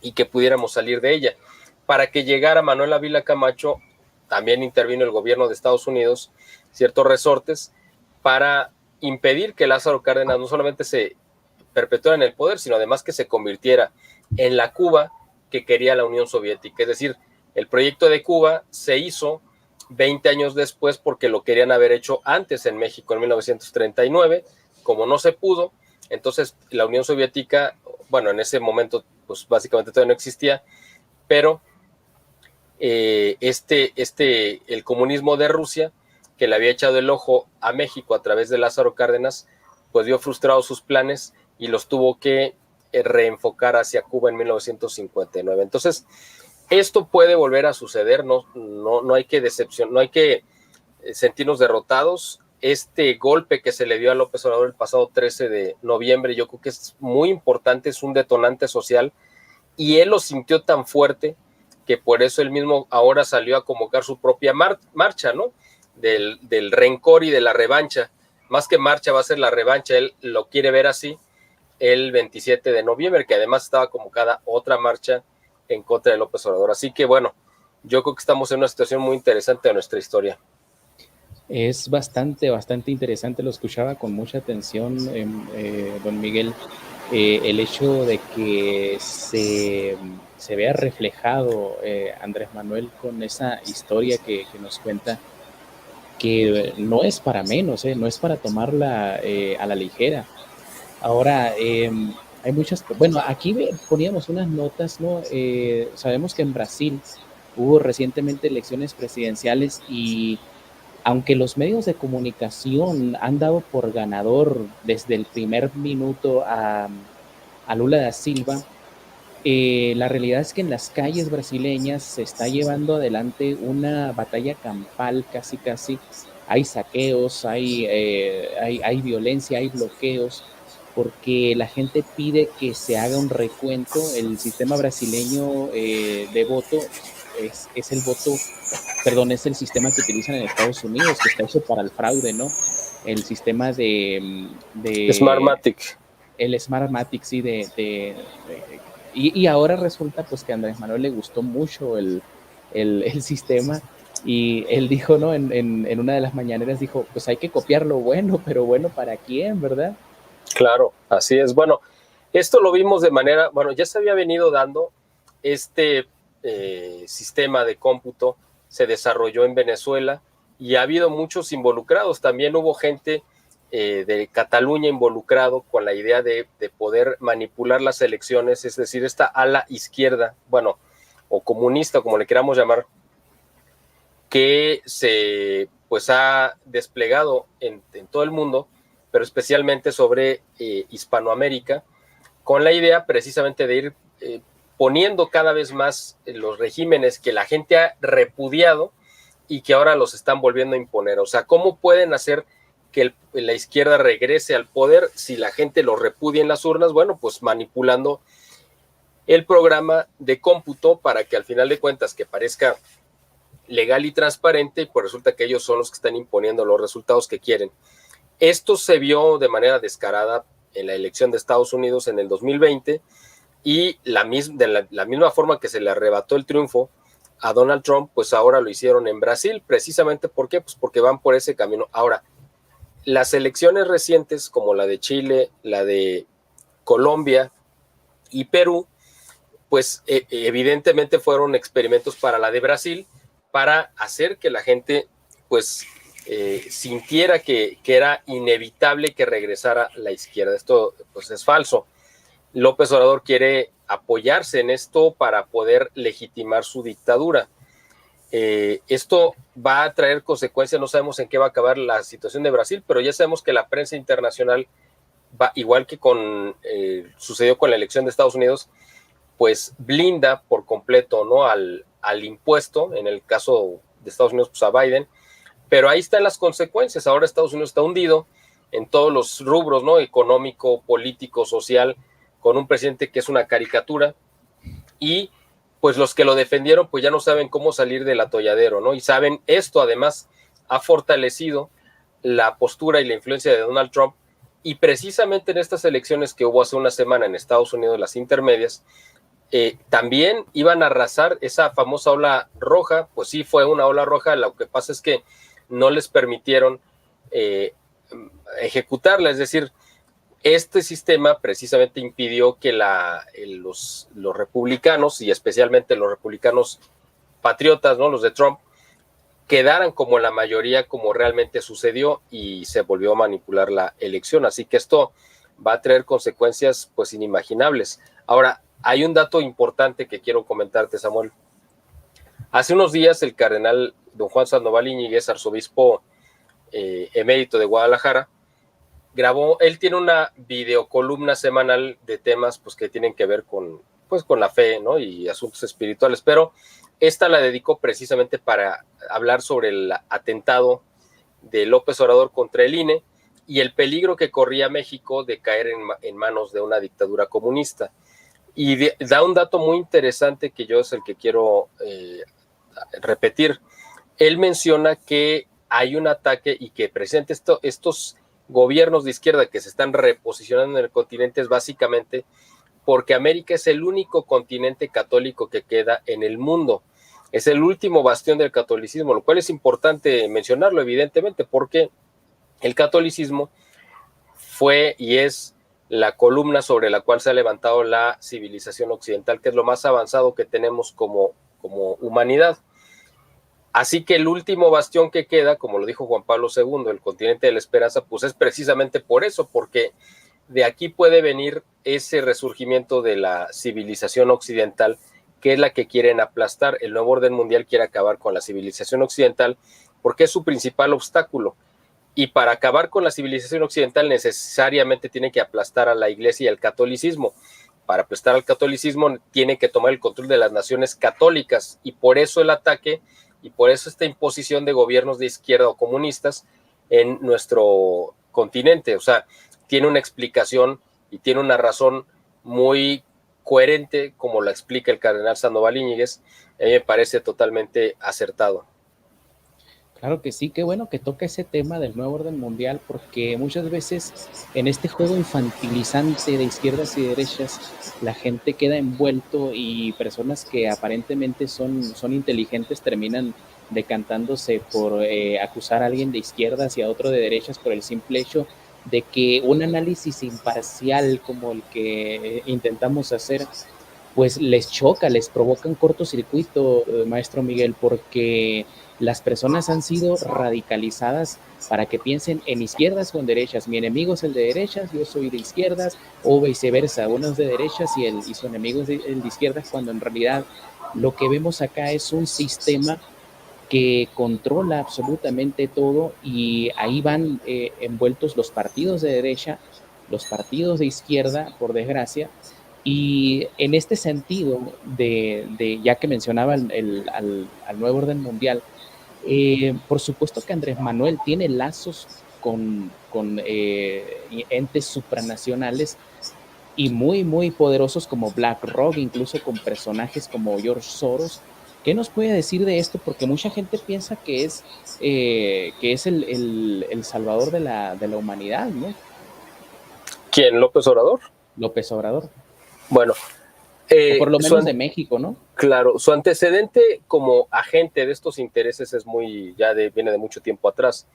y que pudiéramos salir de ella. Para que llegara Manuel Ávila Camacho, también intervino el gobierno de Estados Unidos, ciertos resortes, para impedir que Lázaro Cárdenas no solamente se perpetuara en el poder, sino además que se convirtiera en la Cuba que quería la Unión Soviética. Es decir, el proyecto de Cuba se hizo 20 años después porque lo querían haber hecho antes en México, en 1939, como no se pudo, entonces la Unión Soviética, bueno, en ese momento pues básicamente todavía no existía, pero el comunismo de Rusia, que le había echado el ojo a México a través de Lázaro Cárdenas, pues vio frustrados sus planes y los tuvo que reenfocar hacia Cuba en 1959. Entonces, esto puede volver a suceder, no hay que no hay que sentirnos derrotados. Este golpe que se le dio a López Obrador el pasado 13 de noviembre, yo creo que es muy importante, es un detonante social, y él lo sintió tan fuerte que por eso él mismo ahora salió a convocar su propia marcha, ¿no? Del rencor y de la revancha. Más que marcha va a ser la revancha, él lo quiere ver así, el 27 de noviembre, que además estaba convocada otra marcha en contra de López Obrador. Así que bueno, yo creo que estamos en una situación muy interesante de nuestra historia. Es bastante interesante, lo escuchaba con mucha atención, don Miguel, el hecho de que se vea reflejado Andrés Manuel con esa historia que nos cuenta, que no es para menos, no es para tomarla a la ligera. Ahora, hay muchas, bueno, aquí poníamos unas notas, ¿no? Sabemos que en Brasil hubo recientemente elecciones presidenciales y aunque los medios de comunicación han dado por ganador desde el primer minuto a Lula da Silva, la realidad es que en las calles brasileñas se está llevando adelante una batalla campal casi. Hay saqueos, hay violencia, hay bloqueos, porque la gente pide que se haga un recuento. El sistema brasileño de voto es el voto, perdón, es el sistema que utilizan en Estados Unidos, que está hecho para el fraude, ¿no? El sistema de Smartmatic. El Smartmatic, sí, y ahora resulta pues que a Andrés Manuel le gustó mucho el sistema, y él dijo, ¿no? En una de las mañaneras dijo, pues hay que copiar lo bueno, pero bueno, ¿para quién, verdad? Claro, así es. Bueno, esto lo vimos de manera, bueno, ya se había venido dando este sistema de cómputo, se desarrolló en Venezuela y ha habido muchos involucrados. También hubo gente de Cataluña involucrado con la idea de poder manipular las elecciones, es decir, esta ala izquierda, bueno, o comunista, como le queramos llamar, que se pues ha desplegado en todo el mundo, pero especialmente sobre Hispanoamérica, con la idea precisamente de ir poniendo cada vez más los regímenes que la gente ha repudiado y que ahora los están volviendo a imponer. O sea, ¿cómo pueden hacer que la izquierda regrese al poder si la gente lo repudia en las urnas? Bueno, pues manipulando el programa de cómputo para que al final de cuentas que parezca legal y transparente, pues resulta que ellos son los que están imponiendo los resultados que quieren. Esto se vio de manera descarada en la elección de Estados Unidos en el 2020 y de la misma forma que se le arrebató el triunfo a Donald Trump, pues ahora lo hicieron en Brasil. Precisamente ¿por qué? Pues porque van por ese camino. Ahora, las elecciones recientes como la de Chile, la de Colombia y Perú, pues evidentemente fueron experimentos para la de Brasil, para hacer que la gente pues sintiera que era inevitable que regresara la izquierda. Esto pues es falso. López Obrador quiere apoyarse en esto para poder legitimar su dictadura. Esto va a traer consecuencias, no sabemos en qué va a acabar la situación de Brasil, pero ya sabemos que la prensa internacional va, igual que sucedió con la elección de Estados Unidos, pues blinda por completo, ¿no? al impuesto, en el caso de Estados Unidos, pues a Biden, pero ahí están las consecuencias. Ahora Estados Unidos está hundido en todos los rubros, ¿no? Económico, político, social, con un presidente que es una caricatura, y pues los que lo defendieron pues ya no saben cómo salir del atolladero, ¿no? Y saben, esto además ha fortalecido la postura y la influencia de Donald Trump, y precisamente en estas elecciones que hubo hace una semana en Estados Unidos, las intermedias, también iban a arrasar esa famosa ola roja. Pues sí, fue una ola roja, lo que pasa es que no les permitieron ejecutarla, es decir, este sistema precisamente impidió que los republicanos, y especialmente los republicanos patriotas, ¿no? Los de Trump, quedaran como la mayoría, como realmente sucedió, y se volvió a manipular la elección. Así que esto va a traer consecuencias pues inimaginables. Ahora, hay un dato importante que quiero comentarte, Samuel. Hace unos días el cardenal don Juan Sandoval Íñiguez, arzobispo emérito de Guadalajara, grabó, él tiene una videocolumna semanal de temas pues que tienen que ver con la fe, ¿no? Y asuntos espirituales, pero esta la dedicó precisamente para hablar sobre el atentado de López Obrador contra el INE y el peligro que corría México de caer en manos de una dictadura comunista. Y da un dato muy interesante que yo es el que quiero repetir. Él menciona que hay un ataque y que precisamente estos gobiernos de izquierda que se están reposicionando en el continente es básicamente porque América es el único continente católico que queda en el mundo. Es el último bastión del catolicismo, lo cual es importante mencionarlo, evidentemente, porque el catolicismo fue y es la columna sobre la cual se ha levantado la civilización occidental, que es lo más avanzado que tenemos como humanidad. Así que el último bastión que queda, como lo dijo Juan Pablo II, el continente de la esperanza, pues es precisamente por eso, porque de aquí puede venir ese resurgimiento de la civilización occidental, que es la que quieren aplastar. El nuevo orden mundial quiere acabar con la civilización occidental porque es su principal obstáculo. Y para acabar con la civilización occidental necesariamente tiene que aplastar a la iglesia y al catolicismo. Para aplastar al catolicismo tiene que tomar el control de las naciones católicas, y por eso el ataque y por eso esta imposición de gobiernos de izquierda o comunistas en nuestro continente. O sea, tiene una explicación y tiene una razón muy coherente, como la explica el cardenal Sandoval Íñiguez. A mí me parece totalmente acertado. Claro que sí, qué bueno que toca ese tema del nuevo orden mundial, porque muchas veces en este juego infantilizante de izquierdas y derechas, la gente queda envuelto y personas que aparentemente son inteligentes terminan decantándose por acusar a alguien de izquierdas y a otro de derechas por el simple hecho de que un análisis imparcial como el que intentamos hacer pues les choca, les provoca un cortocircuito, maestro Miguel, porque las personas han sido radicalizadas para que piensen en izquierdas o en derechas. Mi enemigo es el de derechas, yo soy de izquierdas, o viceversa, uno es de derechas y su enemigo es el de izquierdas, cuando en realidad lo que vemos acá es un sistema que controla absolutamente todo y ahí van envueltos los partidos de derecha, los partidos de izquierda, por desgracia, y en este sentido, ya que mencionaba al nuevo orden mundial, por supuesto que Andrés Manuel tiene lazos con entes supranacionales y muy, muy poderosos como BlackRock, incluso con personajes como George Soros. ¿Qué nos puede decir de esto? Porque mucha gente piensa que es el salvador de la humanidad, ¿no? ¿Quién? ¿López Obrador? López Obrador. Bueno, o por lo menos de México, ¿no? Claro, su antecedente como agente de estos intereses es viene de mucho tiempo atrás.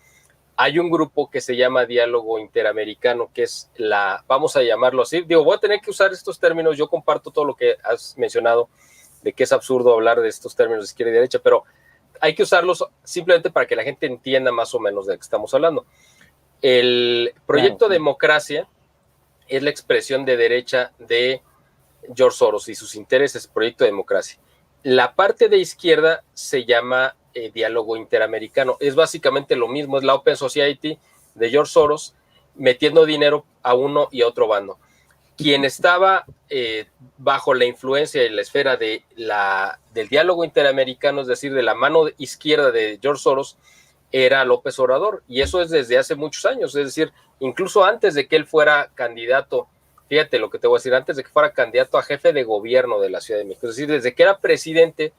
Hay un grupo que se llama Diálogo Interamericano, que es vamos a llamarlo así, voy a tener que usar estos términos, yo comparto todo lo que has mencionado, de que es absurdo hablar de estos términos de izquierda y derecha, pero hay que usarlos simplemente para que la gente entienda más o menos de qué estamos hablando. El proyecto Democracia es la expresión de derecha de George Soros y sus intereses, Proyecto Democracia. La parte de izquierda se llama Diálogo Interamericano. Es básicamente lo mismo, es la Open Society de George Soros metiendo dinero a uno y a otro bando. Quien estaba bajo la influencia y la esfera del Diálogo Interamericano, es decir, de la mano izquierda de George Soros, era López Obrador, y eso es desde hace muchos años, es decir, incluso antes de que él fuera candidato. Fíjate lo que te voy a decir, antes de que fuera candidato a jefe de gobierno de la Ciudad de México, es decir, desde que era presidente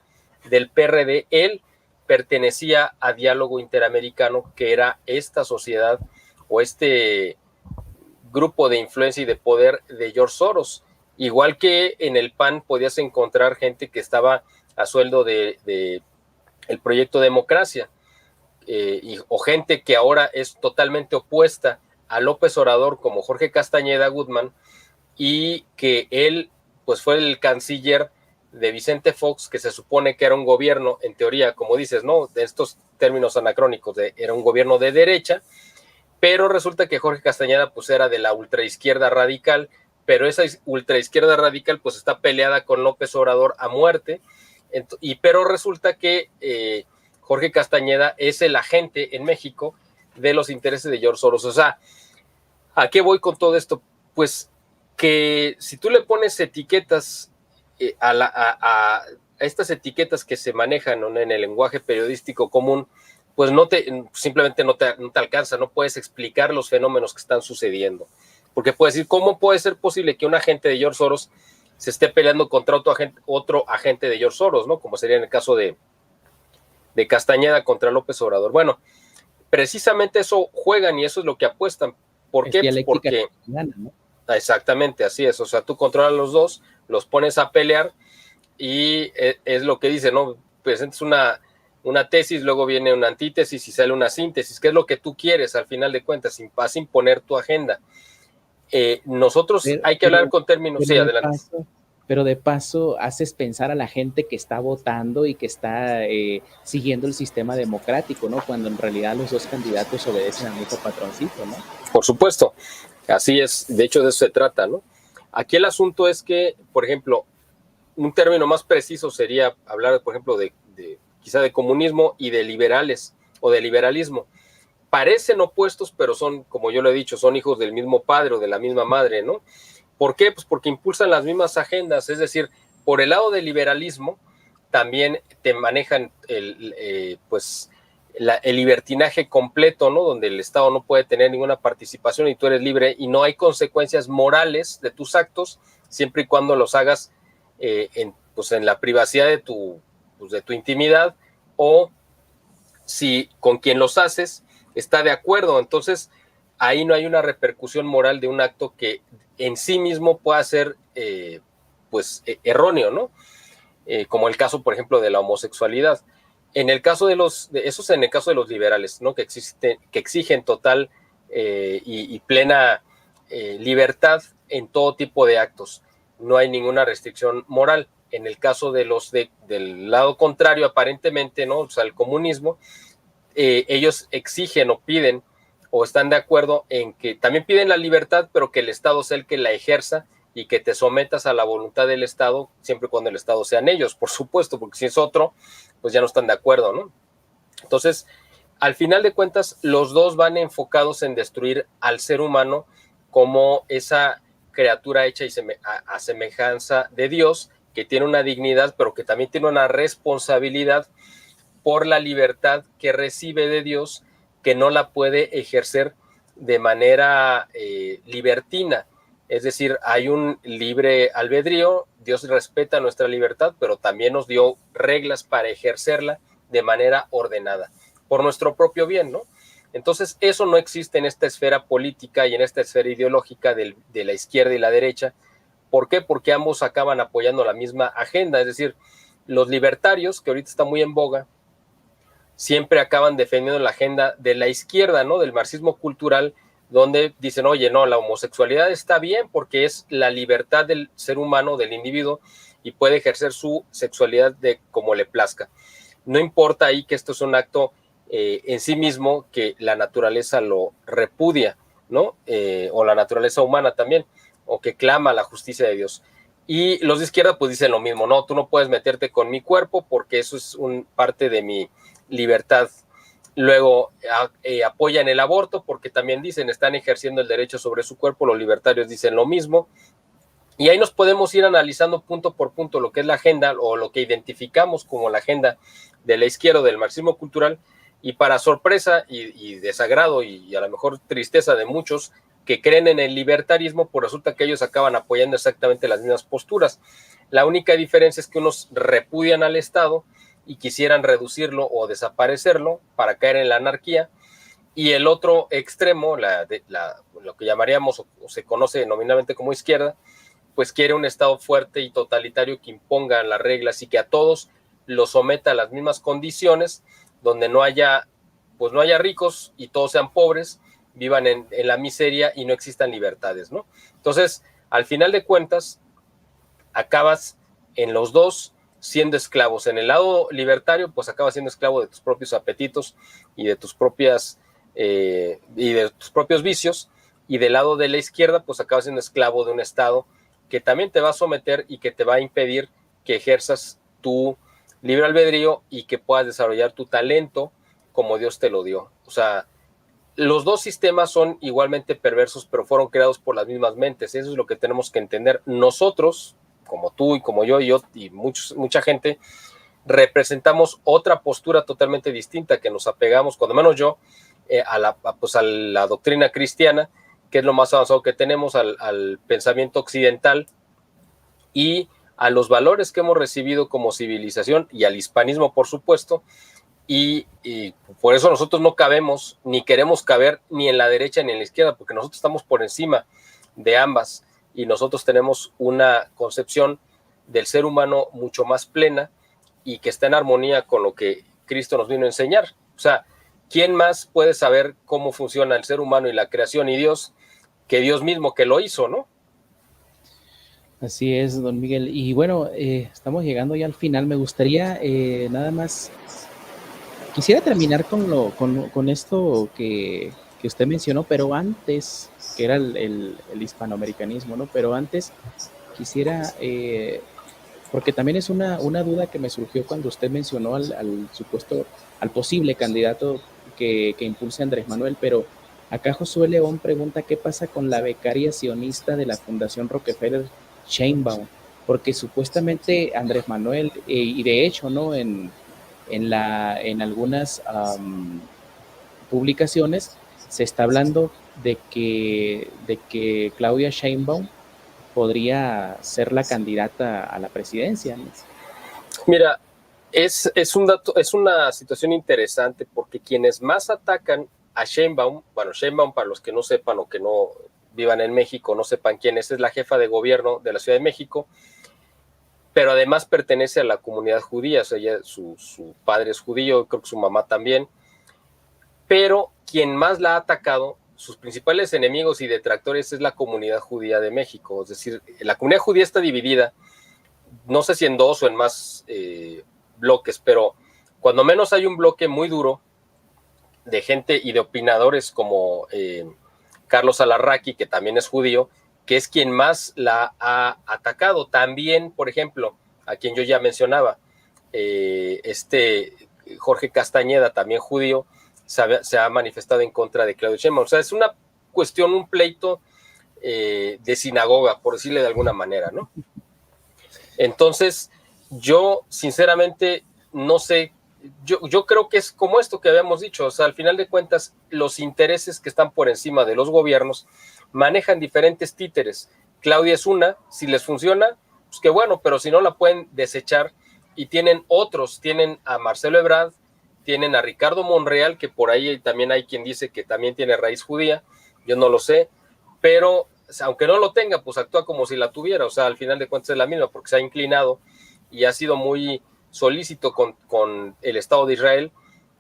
del PRD, él pertenecía a Diálogo Interamericano, que era esta sociedad o este grupo de influencia y de poder de George Soros. Igual que en el PAN podías encontrar gente que estaba a sueldo de el Proyecto Democracia, o gente que ahora es totalmente opuesta a López Obrador, como Jorge Castañeda Guzmán, y que él pues fue el canciller de Vicente Fox, que se supone que era un gobierno, en teoría, como dices, ¿no? De estos términos anacrónicos, era un gobierno de derecha, pero resulta que Jorge Castañeda pues era de la ultraizquierda radical, pero esa ultraizquierda radical pues está peleada con López Obrador a muerte, pero resulta que Jorge Castañeda es el agente en México de los intereses de George Soros. O sea, ¿a qué voy con todo esto? Pues que si tú le pones etiquetas a estas etiquetas que se manejan, ¿no?, en el lenguaje periodístico común, pues simplemente no te alcanza, no puedes explicar los fenómenos que están sucediendo. Porque puedes decir, ¿cómo puede ser posible que un agente de George Soros se esté peleando contra otro agente de George Soros, ¿no? Como sería en el caso de Castañeda contra López Obrador. Bueno, precisamente eso juegan y eso es lo que apuestan. ¿Por qué? Pues porque gana, ¿no? Exactamente, así es. O sea, tú controlas los dos, los pones a pelear y es lo que dice, ¿no? Presentes una tesis, luego viene una antítesis y sale una síntesis, que es lo que tú quieres al final de cuentas, vas a imponer tu agenda. Nosotros hay que hablar con términos, sí, adelante. Pero de paso haces pensar a la gente que está votando y que está siguiendo el sistema democrático, ¿no? Cuando en realidad los dos candidatos obedecen al mismo patroncito, ¿no? Por supuesto, así es, de hecho de eso se trata, ¿no? Aquí el asunto es que, por ejemplo, un término más preciso sería hablar, por ejemplo, quizá de comunismo y de liberales o de liberalismo. Parecen opuestos, pero son, como yo lo he dicho, son hijos del mismo padre o de la misma madre, ¿no? ¿Por qué? Pues porque impulsan las mismas agendas, es decir, por el lado del liberalismo también te manejan pues el libertinaje completo, ¿no? Donde el Estado no puede tener ninguna participación y tú eres libre y no hay consecuencias morales de tus actos, siempre y cuando los hagas en la privacidad de tu intimidad, o si con quien los haces está de acuerdo. Entonces ahí no hay una repercusión moral de un acto que en sí mismo pueda ser erróneo, ¿no? Como el caso, por ejemplo, de la homosexualidad. En el caso eso es en el caso de los liberales, ¿no? Que exigen total y plena libertad en todo tipo de actos. No hay ninguna restricción moral. En el caso de los del lado contrario, aparentemente, ¿no? O sea, el comunismo, ellos exigen o piden o están de acuerdo en que también piden la libertad, pero que el Estado sea el que la ejerza y que te sometas a la voluntad del Estado, siempre y cuando el Estado sean ellos, por supuesto, porque si es otro, pues ya no están de acuerdo, ¿no? Entonces, al final de cuentas, los dos van enfocados en destruir al ser humano como esa criatura hecha a semejanza de Dios, que tiene una dignidad, pero que también tiene una responsabilidad por la libertad que recibe de Dios, que no la puede ejercer de manera libertina. Es decir, hay un libre albedrío, Dios respeta nuestra libertad, pero también nos dio reglas para ejercerla de manera ordenada, por nuestro propio bien, ¿no? Entonces, eso no existe en esta esfera política y en esta esfera ideológica de la izquierda y la derecha. ¿Por qué? Porque ambos acaban apoyando la misma agenda. Es decir, los libertarios, que ahorita está muy en boga, siempre acaban defendiendo la agenda de la izquierda, ¿no? Del marxismo cultural, donde dicen, oye, no, la homosexualidad está bien porque es la libertad del ser humano, del individuo, y puede ejercer su sexualidad como le plazca. No importa ahí que esto es un acto en sí mismo, que la naturaleza lo repudia, ¿no? O la naturaleza humana también, o que clama la justicia de Dios. Y los de izquierda pues dicen lo mismo, no, tú no puedes meterte con mi cuerpo porque eso es parte de mi libertad. Luego apoyan el aborto porque también dicen, están ejerciendo el derecho sobre su cuerpo, los libertarios dicen lo mismo. Y ahí nos podemos ir analizando punto por punto lo que es la agenda o lo que identificamos como la agenda de la izquierda, del marxismo cultural, y para sorpresa y desagrado y a lo mejor tristeza de muchos que creen en el libertarismo, pues resulta que ellos acaban apoyando exactamente las mismas posturas. La única diferencia es que unos repudian al Estado y quisieran reducirlo o desaparecerlo para caer en la anarquía, y el otro extremo, lo que llamaríamos o se conoce nominalmente como izquierda, pues quiere un Estado fuerte y totalitario que imponga las reglas y que a todos los someta a las mismas condiciones, donde no haya ricos y todos sean pobres, vivan en la miseria y no existan libertades, ¿no? Entonces, al final de cuentas, acabas en los dos siendo esclavos. En el lado libertario, pues acabas siendo esclavo de tus propios apetitos y de tus propios vicios, y del lado de la izquierda, pues acabas siendo esclavo de un Estado que también te va a someter y que te va a impedir que ejerzas tu libre albedrío y que puedas desarrollar tu talento como Dios te lo dio. O sea, los dos sistemas son igualmente perversos, pero fueron creados por las mismas mentes. Eso es lo que tenemos que entender. Nosotros, como tú y como yo y mucha gente, representamos otra postura totalmente distinta, que nos apegamos, cuando menos yo, a la doctrina cristiana, que es lo más avanzado que tenemos, al pensamiento occidental y a los valores que hemos recibido como civilización y al hispanismo, por supuesto, y por eso nosotros no cabemos, ni queremos caber ni en la derecha ni en la izquierda, porque nosotros estamos por encima de ambas y nosotros tenemos una concepción del ser humano mucho más plena y que está en armonía con lo que Cristo nos vino a enseñar. O sea, ¿quién más puede saber cómo funciona el ser humano y la creación y Dios que Dios mismo que lo hizo, ¿no? Así es, don Miguel. Y bueno, estamos llegando ya al final. Me gustaría nada más, quisiera terminar con esto que usted mencionó, pero antes, que era el hispanoamericanismo, ¿no? Pero antes quisiera, porque también es una duda que me surgió cuando usted mencionó al posible candidato que impulse a Andrés Manuel, pero acá Josué León pregunta qué pasa con la becaria sionista de la Fundación Rockefeller Sheinbaum, porque supuestamente Andrés Manuel, y de hecho, ¿no? En en algunas publicaciones se está hablando de que Claudia Sheinbaum podría ser la candidata a la presidencia, ¿no? Mira, es una situación interesante porque quienes más atacan a Sheinbaum, bueno, Sheinbaum, para los que no sepan o que no vivan en México, no sepan quién es la jefa de gobierno de la Ciudad de México, pero además pertenece a la comunidad judía, o sea, su padre es judío, creo que su mamá también, pero quien más la ha atacado, sus principales enemigos y detractores es la comunidad judía de México, es decir, la comunidad judía está dividida, no sé si en dos o en más bloques, pero cuando menos hay un bloque muy duro de gente y de opinadores como Carlos Alarraqui, que también es judío, que es quien más la ha atacado. También, por ejemplo, a quien yo ya mencionaba, Jorge Castañeda, también judío, se ha manifestado en contra de Claudia Sheinbaum. O sea, es una cuestión, un pleito de sinagoga, por decirle de alguna manera, ¿no? Entonces, yo sinceramente no sé, yo creo que es como esto que habíamos dicho, o sea, al final de cuentas, los intereses que están por encima de los gobiernos manejan diferentes títeres. Claudia es una, si les funciona, pues qué bueno, pero si no la pueden desechar y tienen otros, tienen a Marcelo Ebrard, tienen a Ricardo Monreal, que por ahí también hay quien dice que también tiene raíz judía, yo no lo sé, pero aunque no lo tenga, pues actúa como si la tuviera, o sea, al final de cuentas es la misma, porque se ha inclinado y ha sido muy solícito con el Estado de Israel,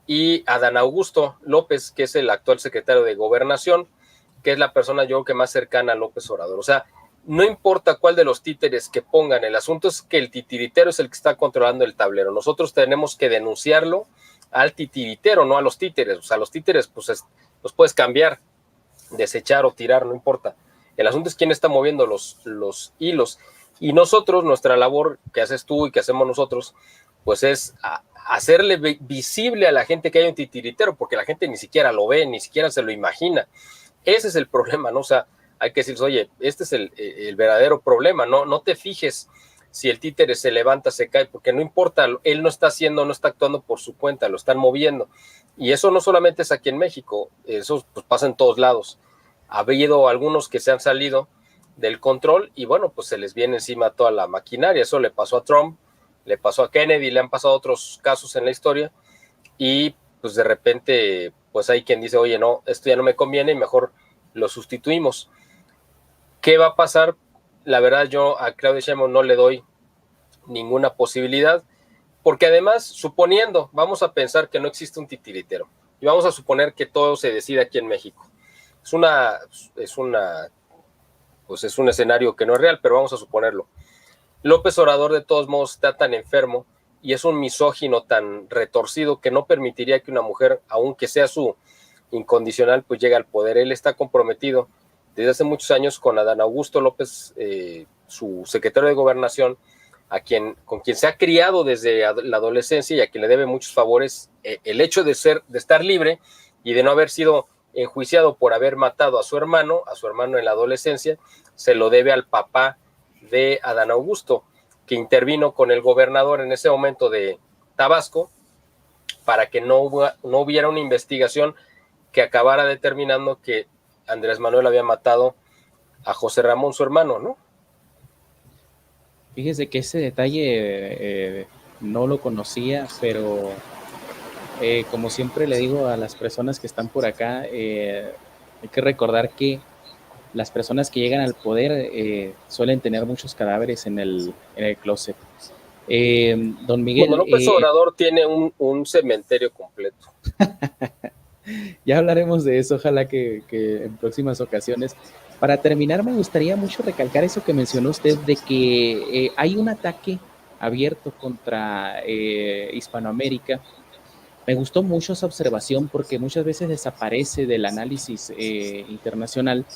y Adán Augusto López, que es el actual secretario de Gobernación, que es la persona yo creo que más cercana a López Obrador. O sea, no importa cuál de los títeres que pongan, el asunto es que el titiritero es el que está controlando el tablero. Nosotros tenemos que denunciarlo al titiritero, no a los títeres. O sea, los títeres pues los puedes cambiar, desechar o tirar, no importa. El asunto es quién está moviendo los hilos. Y nosotros, nuestra labor que haces tú y que hacemos nosotros, pues es hacerle visible a la gente que hay un titiritero, porque la gente ni siquiera lo ve, ni siquiera se lo imagina. Ese es el problema, ¿no? O sea, hay que decirles, oye, este es el verdadero problema, no te fijes si el títere se levanta, se cae, porque no importa, él no está actuando por su cuenta, lo están moviendo. Y eso no solamente es aquí en México, eso pues pasa en todos lados. Ha habido algunos que se han salido del control y bueno, pues se les viene encima toda la maquinaria. Eso le pasó a Trump, le pasó a Kennedy, le han pasado otros casos en la historia y pues de repente pues hay quien dice, oye, no, esto ya no me conviene y mejor lo sustituimos. ¿Qué va a pasar? La verdad, yo a Claudia Sheinbaum no le doy ninguna posibilidad, porque además, suponiendo, vamos a pensar que no existe un titiritero y vamos a suponer que todo se decide aquí en México. Es un escenario que no es real, pero vamos a suponerlo. López Obrador de todos modos está tan enfermo y es un misógino tan retorcido que no permitiría que una mujer, aunque sea su incondicional, pues llegue al poder. Él está comprometido desde hace muchos años con Adán Augusto López, su secretario de Gobernación, con quien se ha criado desde la adolescencia y a quien le debe muchos favores. El hecho de estar libre y de no haber sido enjuiciado por haber matado a su hermano en la adolescencia, se lo debe al papá de Adán Augusto, que intervino con el gobernador en ese momento de Tabasco para que no hubiera una investigación que acabara determinando que Andrés Manuel había matado a José Ramón, su hermano, ¿no? Fíjese que ese detalle no lo conocía, pero como siempre le digo a las personas que están por acá, hay que recordar que las personas que llegan al poder suelen tener muchos cadáveres en el closet. Don Miguel... Bueno, López Obrador tiene un cementerio completo. Ya hablaremos de eso, ojalá que en próximas ocasiones. Para terminar, me gustaría mucho recalcar eso que mencionó usted, de que hay un ataque abierto contra Hispanoamérica. Me gustó mucho esa observación porque muchas veces desaparece del análisis internacional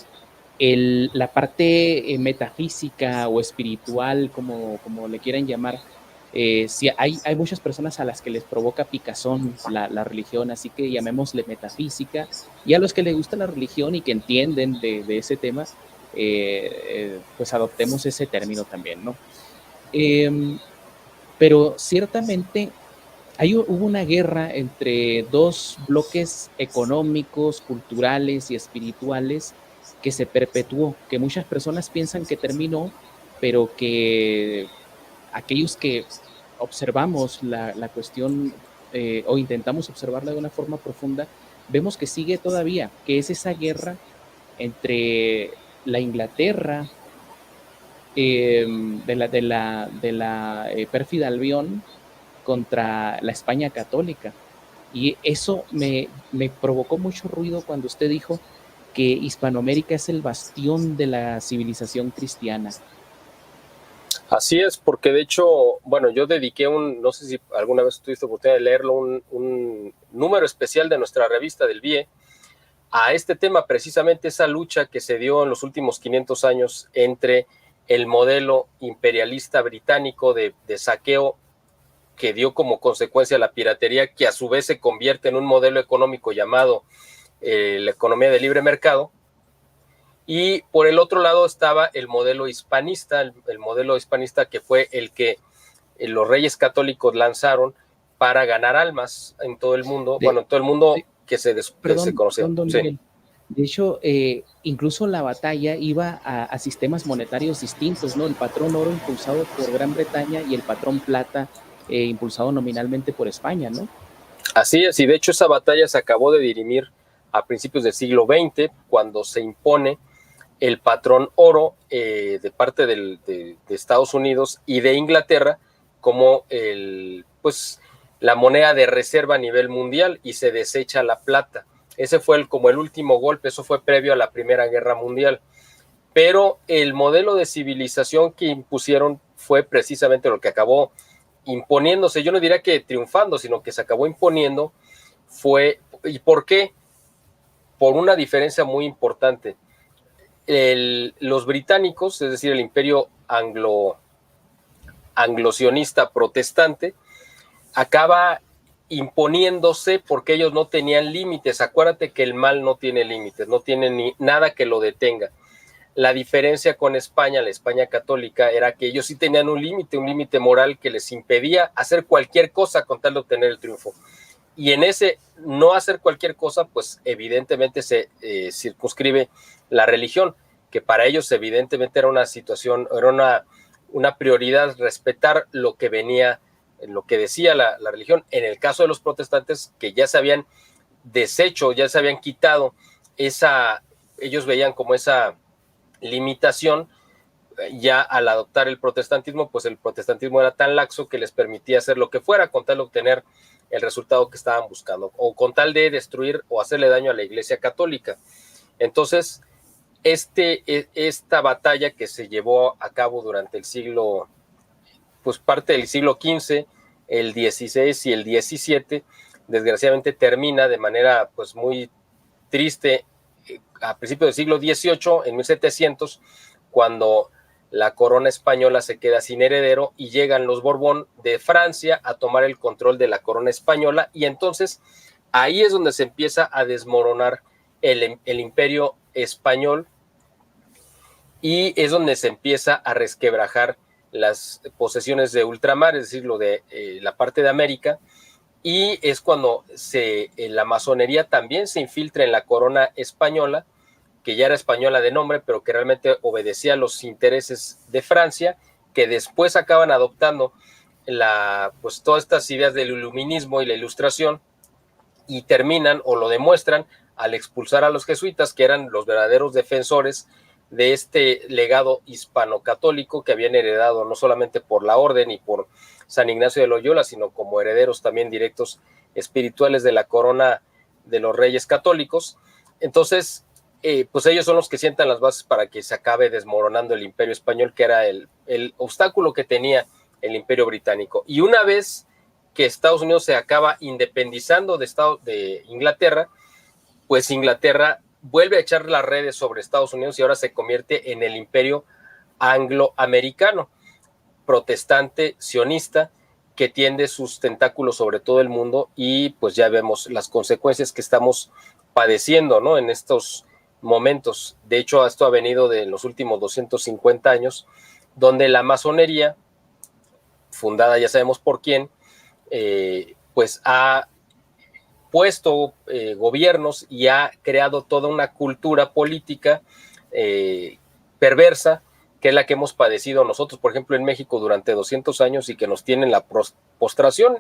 la parte metafísica o espiritual, como le quieran llamar. Sí, hay muchas personas a las que les provoca picazón la religión, así que llamémosle metafísica, y a los que les gusta la religión y que entienden de ese tema, pues adoptemos ese término también, ¿no? Pero ciertamente hubo una guerra entre dos bloques económicos, culturales y espirituales que se perpetuó, que muchas personas piensan que terminó, pero que aquellos que observamos la cuestión o intentamos observarla de una forma profunda, vemos que sigue todavía, que es esa guerra entre la Inglaterra de la pérfida Albión contra la España católica. Y eso me provocó mucho ruido cuando usted dijo que Hispanoamérica es el bastión de la civilización cristiana. Así es, porque de hecho, bueno, yo dediqué no sé si alguna vez tuviste oportunidad de leerlo, un número especial de nuestra revista del BIE a este tema, precisamente esa lucha que se dio en los últimos 500 años entre el modelo imperialista británico de saqueo que dio como consecuencia la piratería, que a su vez se convierte en un modelo económico llamado la economía de libre mercado. Y por el otro lado estaba el modelo hispanista, el modelo hispanista que fue el que los reyes católicos lanzaron para ganar almas en todo el mundo, en todo el mundo que se conocía. Sí. De hecho, incluso la batalla iba a sistemas monetarios distintos, ¿no? El patrón oro impulsado por Gran Bretaña y el patrón plata impulsado nominalmente por España, ¿no? Así es, y de hecho esa batalla se acabó de dirimir a principios del siglo XX, cuando se impone el patrón oro de parte de Estados Unidos y de Inglaterra como la moneda de reserva a nivel mundial, y se desecha la plata. Ese fue como el último golpe, eso fue previo a la Primera Guerra Mundial. Pero el modelo de civilización que impusieron fue precisamente lo que acabó imponiéndose, yo no diría que triunfando, sino que se acabó imponiendo, ¿y por qué? Por una diferencia muy importante. Los británicos, es decir, el imperio anglo-sionista protestante, acaba imponiéndose porque ellos no tenían límites. Acuérdate que el mal no tiene límites, no tiene nada que lo detenga. La diferencia con España, la España católica, era que ellos sí tenían un límite moral que les impedía hacer cualquier cosa con tal de obtener el triunfo. Y en ese no hacer cualquier cosa, pues evidentemente se circunscribe la religión, que para ellos evidentemente era una situación, era una prioridad respetar lo que venía, lo que decía la religión. En el caso de los protestantes, que ya se habían deshecho, ya se habían quitado ellos veían como esa limitación, ya al adoptar el protestantismo, pues el protestantismo era tan laxo que les permitía hacer lo que fuera con tal de obtener el resultado que estaban buscando, o con tal de destruir o hacerle daño a la Iglesia Católica. Entonces, esta batalla que se llevó a cabo durante el siglo, pues parte del siglo XV, el XVI y el XVII, desgraciadamente termina de manera pues muy triste a principios del siglo XVIII, en 1700, cuando la corona española se queda sin heredero y llegan los Borbón de Francia a tomar el control de la corona española, y entonces ahí es donde se empieza a desmoronar el imperio español, y es donde se empieza a resquebrajar las posesiones de ultramar, es decir, lo de la parte de América, y es cuando la masonería también se infiltra en la corona española, que ya era española de nombre, pero que realmente obedecía a los intereses de Francia, que después acaban adoptando pues todas estas ideas del iluminismo y la ilustración, y terminan o lo demuestran al expulsar a los jesuitas, que eran los verdaderos defensores de este legado hispano-católico que habían heredado no solamente por la orden y por San Ignacio de Loyola, sino como herederos también directos espirituales de la corona de los reyes católicos. Entonces, pues ellos son los que sientan las bases para que se acabe desmoronando el imperio español, que era el obstáculo que tenía el imperio británico. Y una vez que Estados Unidos se acaba independizando de Inglaterra, pues Inglaterra vuelve a echar las redes sobre Estados Unidos y ahora se convierte en el imperio angloamericano, protestante, sionista, que tiende sus tentáculos sobre todo el mundo, y pues ya vemos las consecuencias que estamos padeciendo, ¿no? En estos momentos. De hecho, esto ha venido de los últimos 250 años, donde la masonería, fundada ya sabemos por quién, pues ha puesto gobiernos y ha creado toda una cultura política perversa, que es la que hemos padecido nosotros, por ejemplo, en México durante 200 años y que nos tiene en la postración.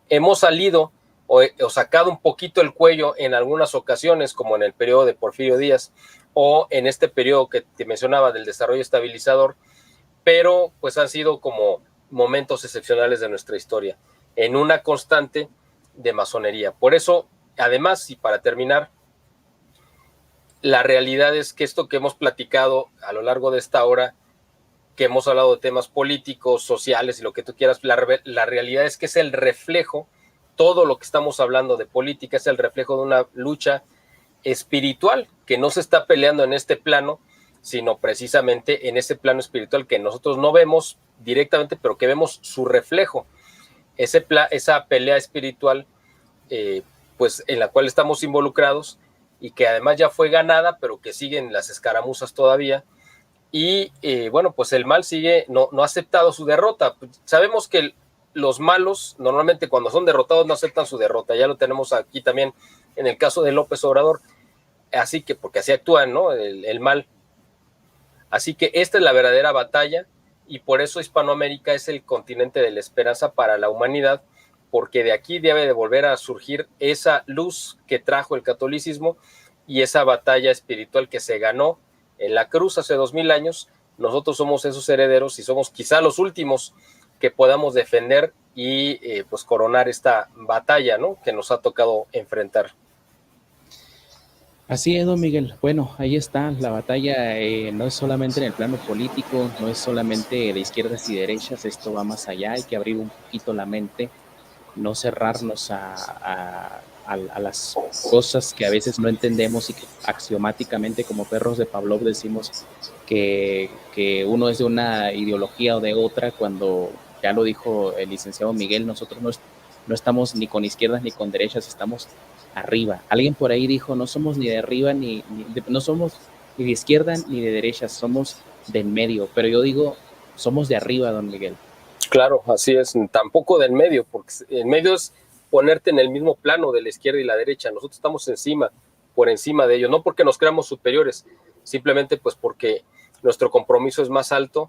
Hemos salido o sacado un poquito el cuello en algunas ocasiones, como en el periodo de Porfirio Díaz o en este periodo que te mencionaba del desarrollo estabilizador, pero pues han sido como momentos excepcionales de nuestra historia, en una constante de masonería. Por eso, además, y para terminar, la realidad es que esto que hemos platicado a lo largo de esta hora, que hemos hablado de temas políticos, sociales y lo que tú quieras, la realidad es que es el reflejo, todo lo que estamos hablando de política es el reflejo de una lucha espiritual que no se está peleando en este plano, sino precisamente en ese plano espiritual que nosotros no vemos directamente, pero que vemos su reflejo. Esa pelea espiritual, pues en la cual estamos involucrados y que además ya fue ganada, pero que siguen las escaramuzas todavía. Y bueno, pues el mal sigue, no ha aceptado su derrota. Sabemos que los malos normalmente cuando son derrotados no aceptan su derrota. Ya lo tenemos aquí también en el caso de López Obrador. Así que, porque así actúan, ¿no? El mal. Así que esta es la verdadera batalla y por eso Hispanoamérica es el continente de la esperanza para la humanidad, porque de aquí debe de volver a surgir esa luz que trajo el catolicismo y esa batalla espiritual que se ganó en la cruz hace 2000 años. Nosotros somos esos herederos y somos quizá los últimos que podamos defender y pues coronar esta batalla, ¿no?, que nos ha tocado enfrentar. Así es, don Miguel. Bueno, ahí está la batalla. No es solamente en el plano político, no es solamente de izquierdas y derechas, esto va más allá. Hay que abrir un poquito la mente, no cerrarnos a las cosas que a veces no entendemos y que axiomáticamente como perros de Pavlov decimos que uno es de una ideología o de otra, cuando ya lo dijo el licenciado Miguel, nosotros no estamos ni con izquierdas ni con derechas, estamos arriba. Alguien por ahí dijo, no somos ni de arriba no somos ni de izquierda ni de derecha, somos de en medio, pero yo digo, somos de arriba, don Miguel. Claro, así es, tampoco del medio, porque el medio es ponerte en el mismo plano de la izquierda y la derecha. Nosotros estamos por encima de ellos, no porque nos creamos superiores, simplemente pues porque nuestro compromiso es más alto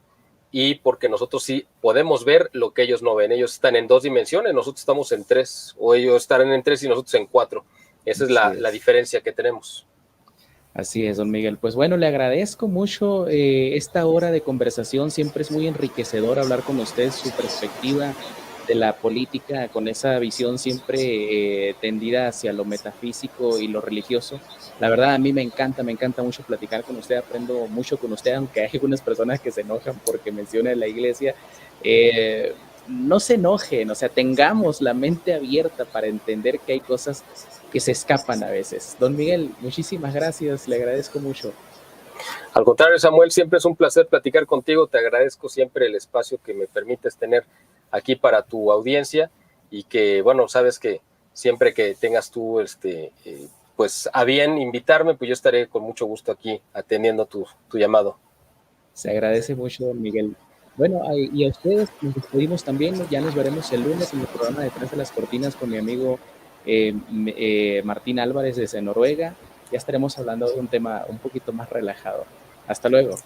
y porque nosotros sí podemos ver lo que ellos no ven. Ellos están en 2 dimensiones, nosotros estamos en 3, o ellos estarán en 3 y nosotros en 4. Esa es la diferencia que tenemos. Así es, don Miguel. Pues bueno, le agradezco mucho esta hora de conversación. Siempre es muy enriquecedor hablar con usted, su perspectiva de la política, con esa visión siempre tendida hacia lo metafísico y lo religioso. La verdad, a mí me encanta mucho platicar con usted, aprendo mucho con usted, aunque hay algunas personas que se enojan porque menciona la iglesia. No se enojen, o sea, tengamos la mente abierta para entender que hay cosas que se escapan a veces. Don Miguel, muchísimas gracias, le agradezco mucho. Al contrario, Samuel, siempre es un placer platicar contigo, te agradezco siempre el espacio que me permites tener aquí para tu audiencia y que, bueno, sabes que siempre que tengas tú, pues a bien invitarme, pues yo estaré con mucho gusto aquí atendiendo tu llamado. Se agradece mucho, don Miguel. Bueno, y a ustedes nos despedimos también, ya nos veremos el lunes en el programa Detrás de las Cortinas con mi amigo Martín Álvarez desde Noruega. Ya estaremos hablando de un tema un poquito más relajado. Hasta luego.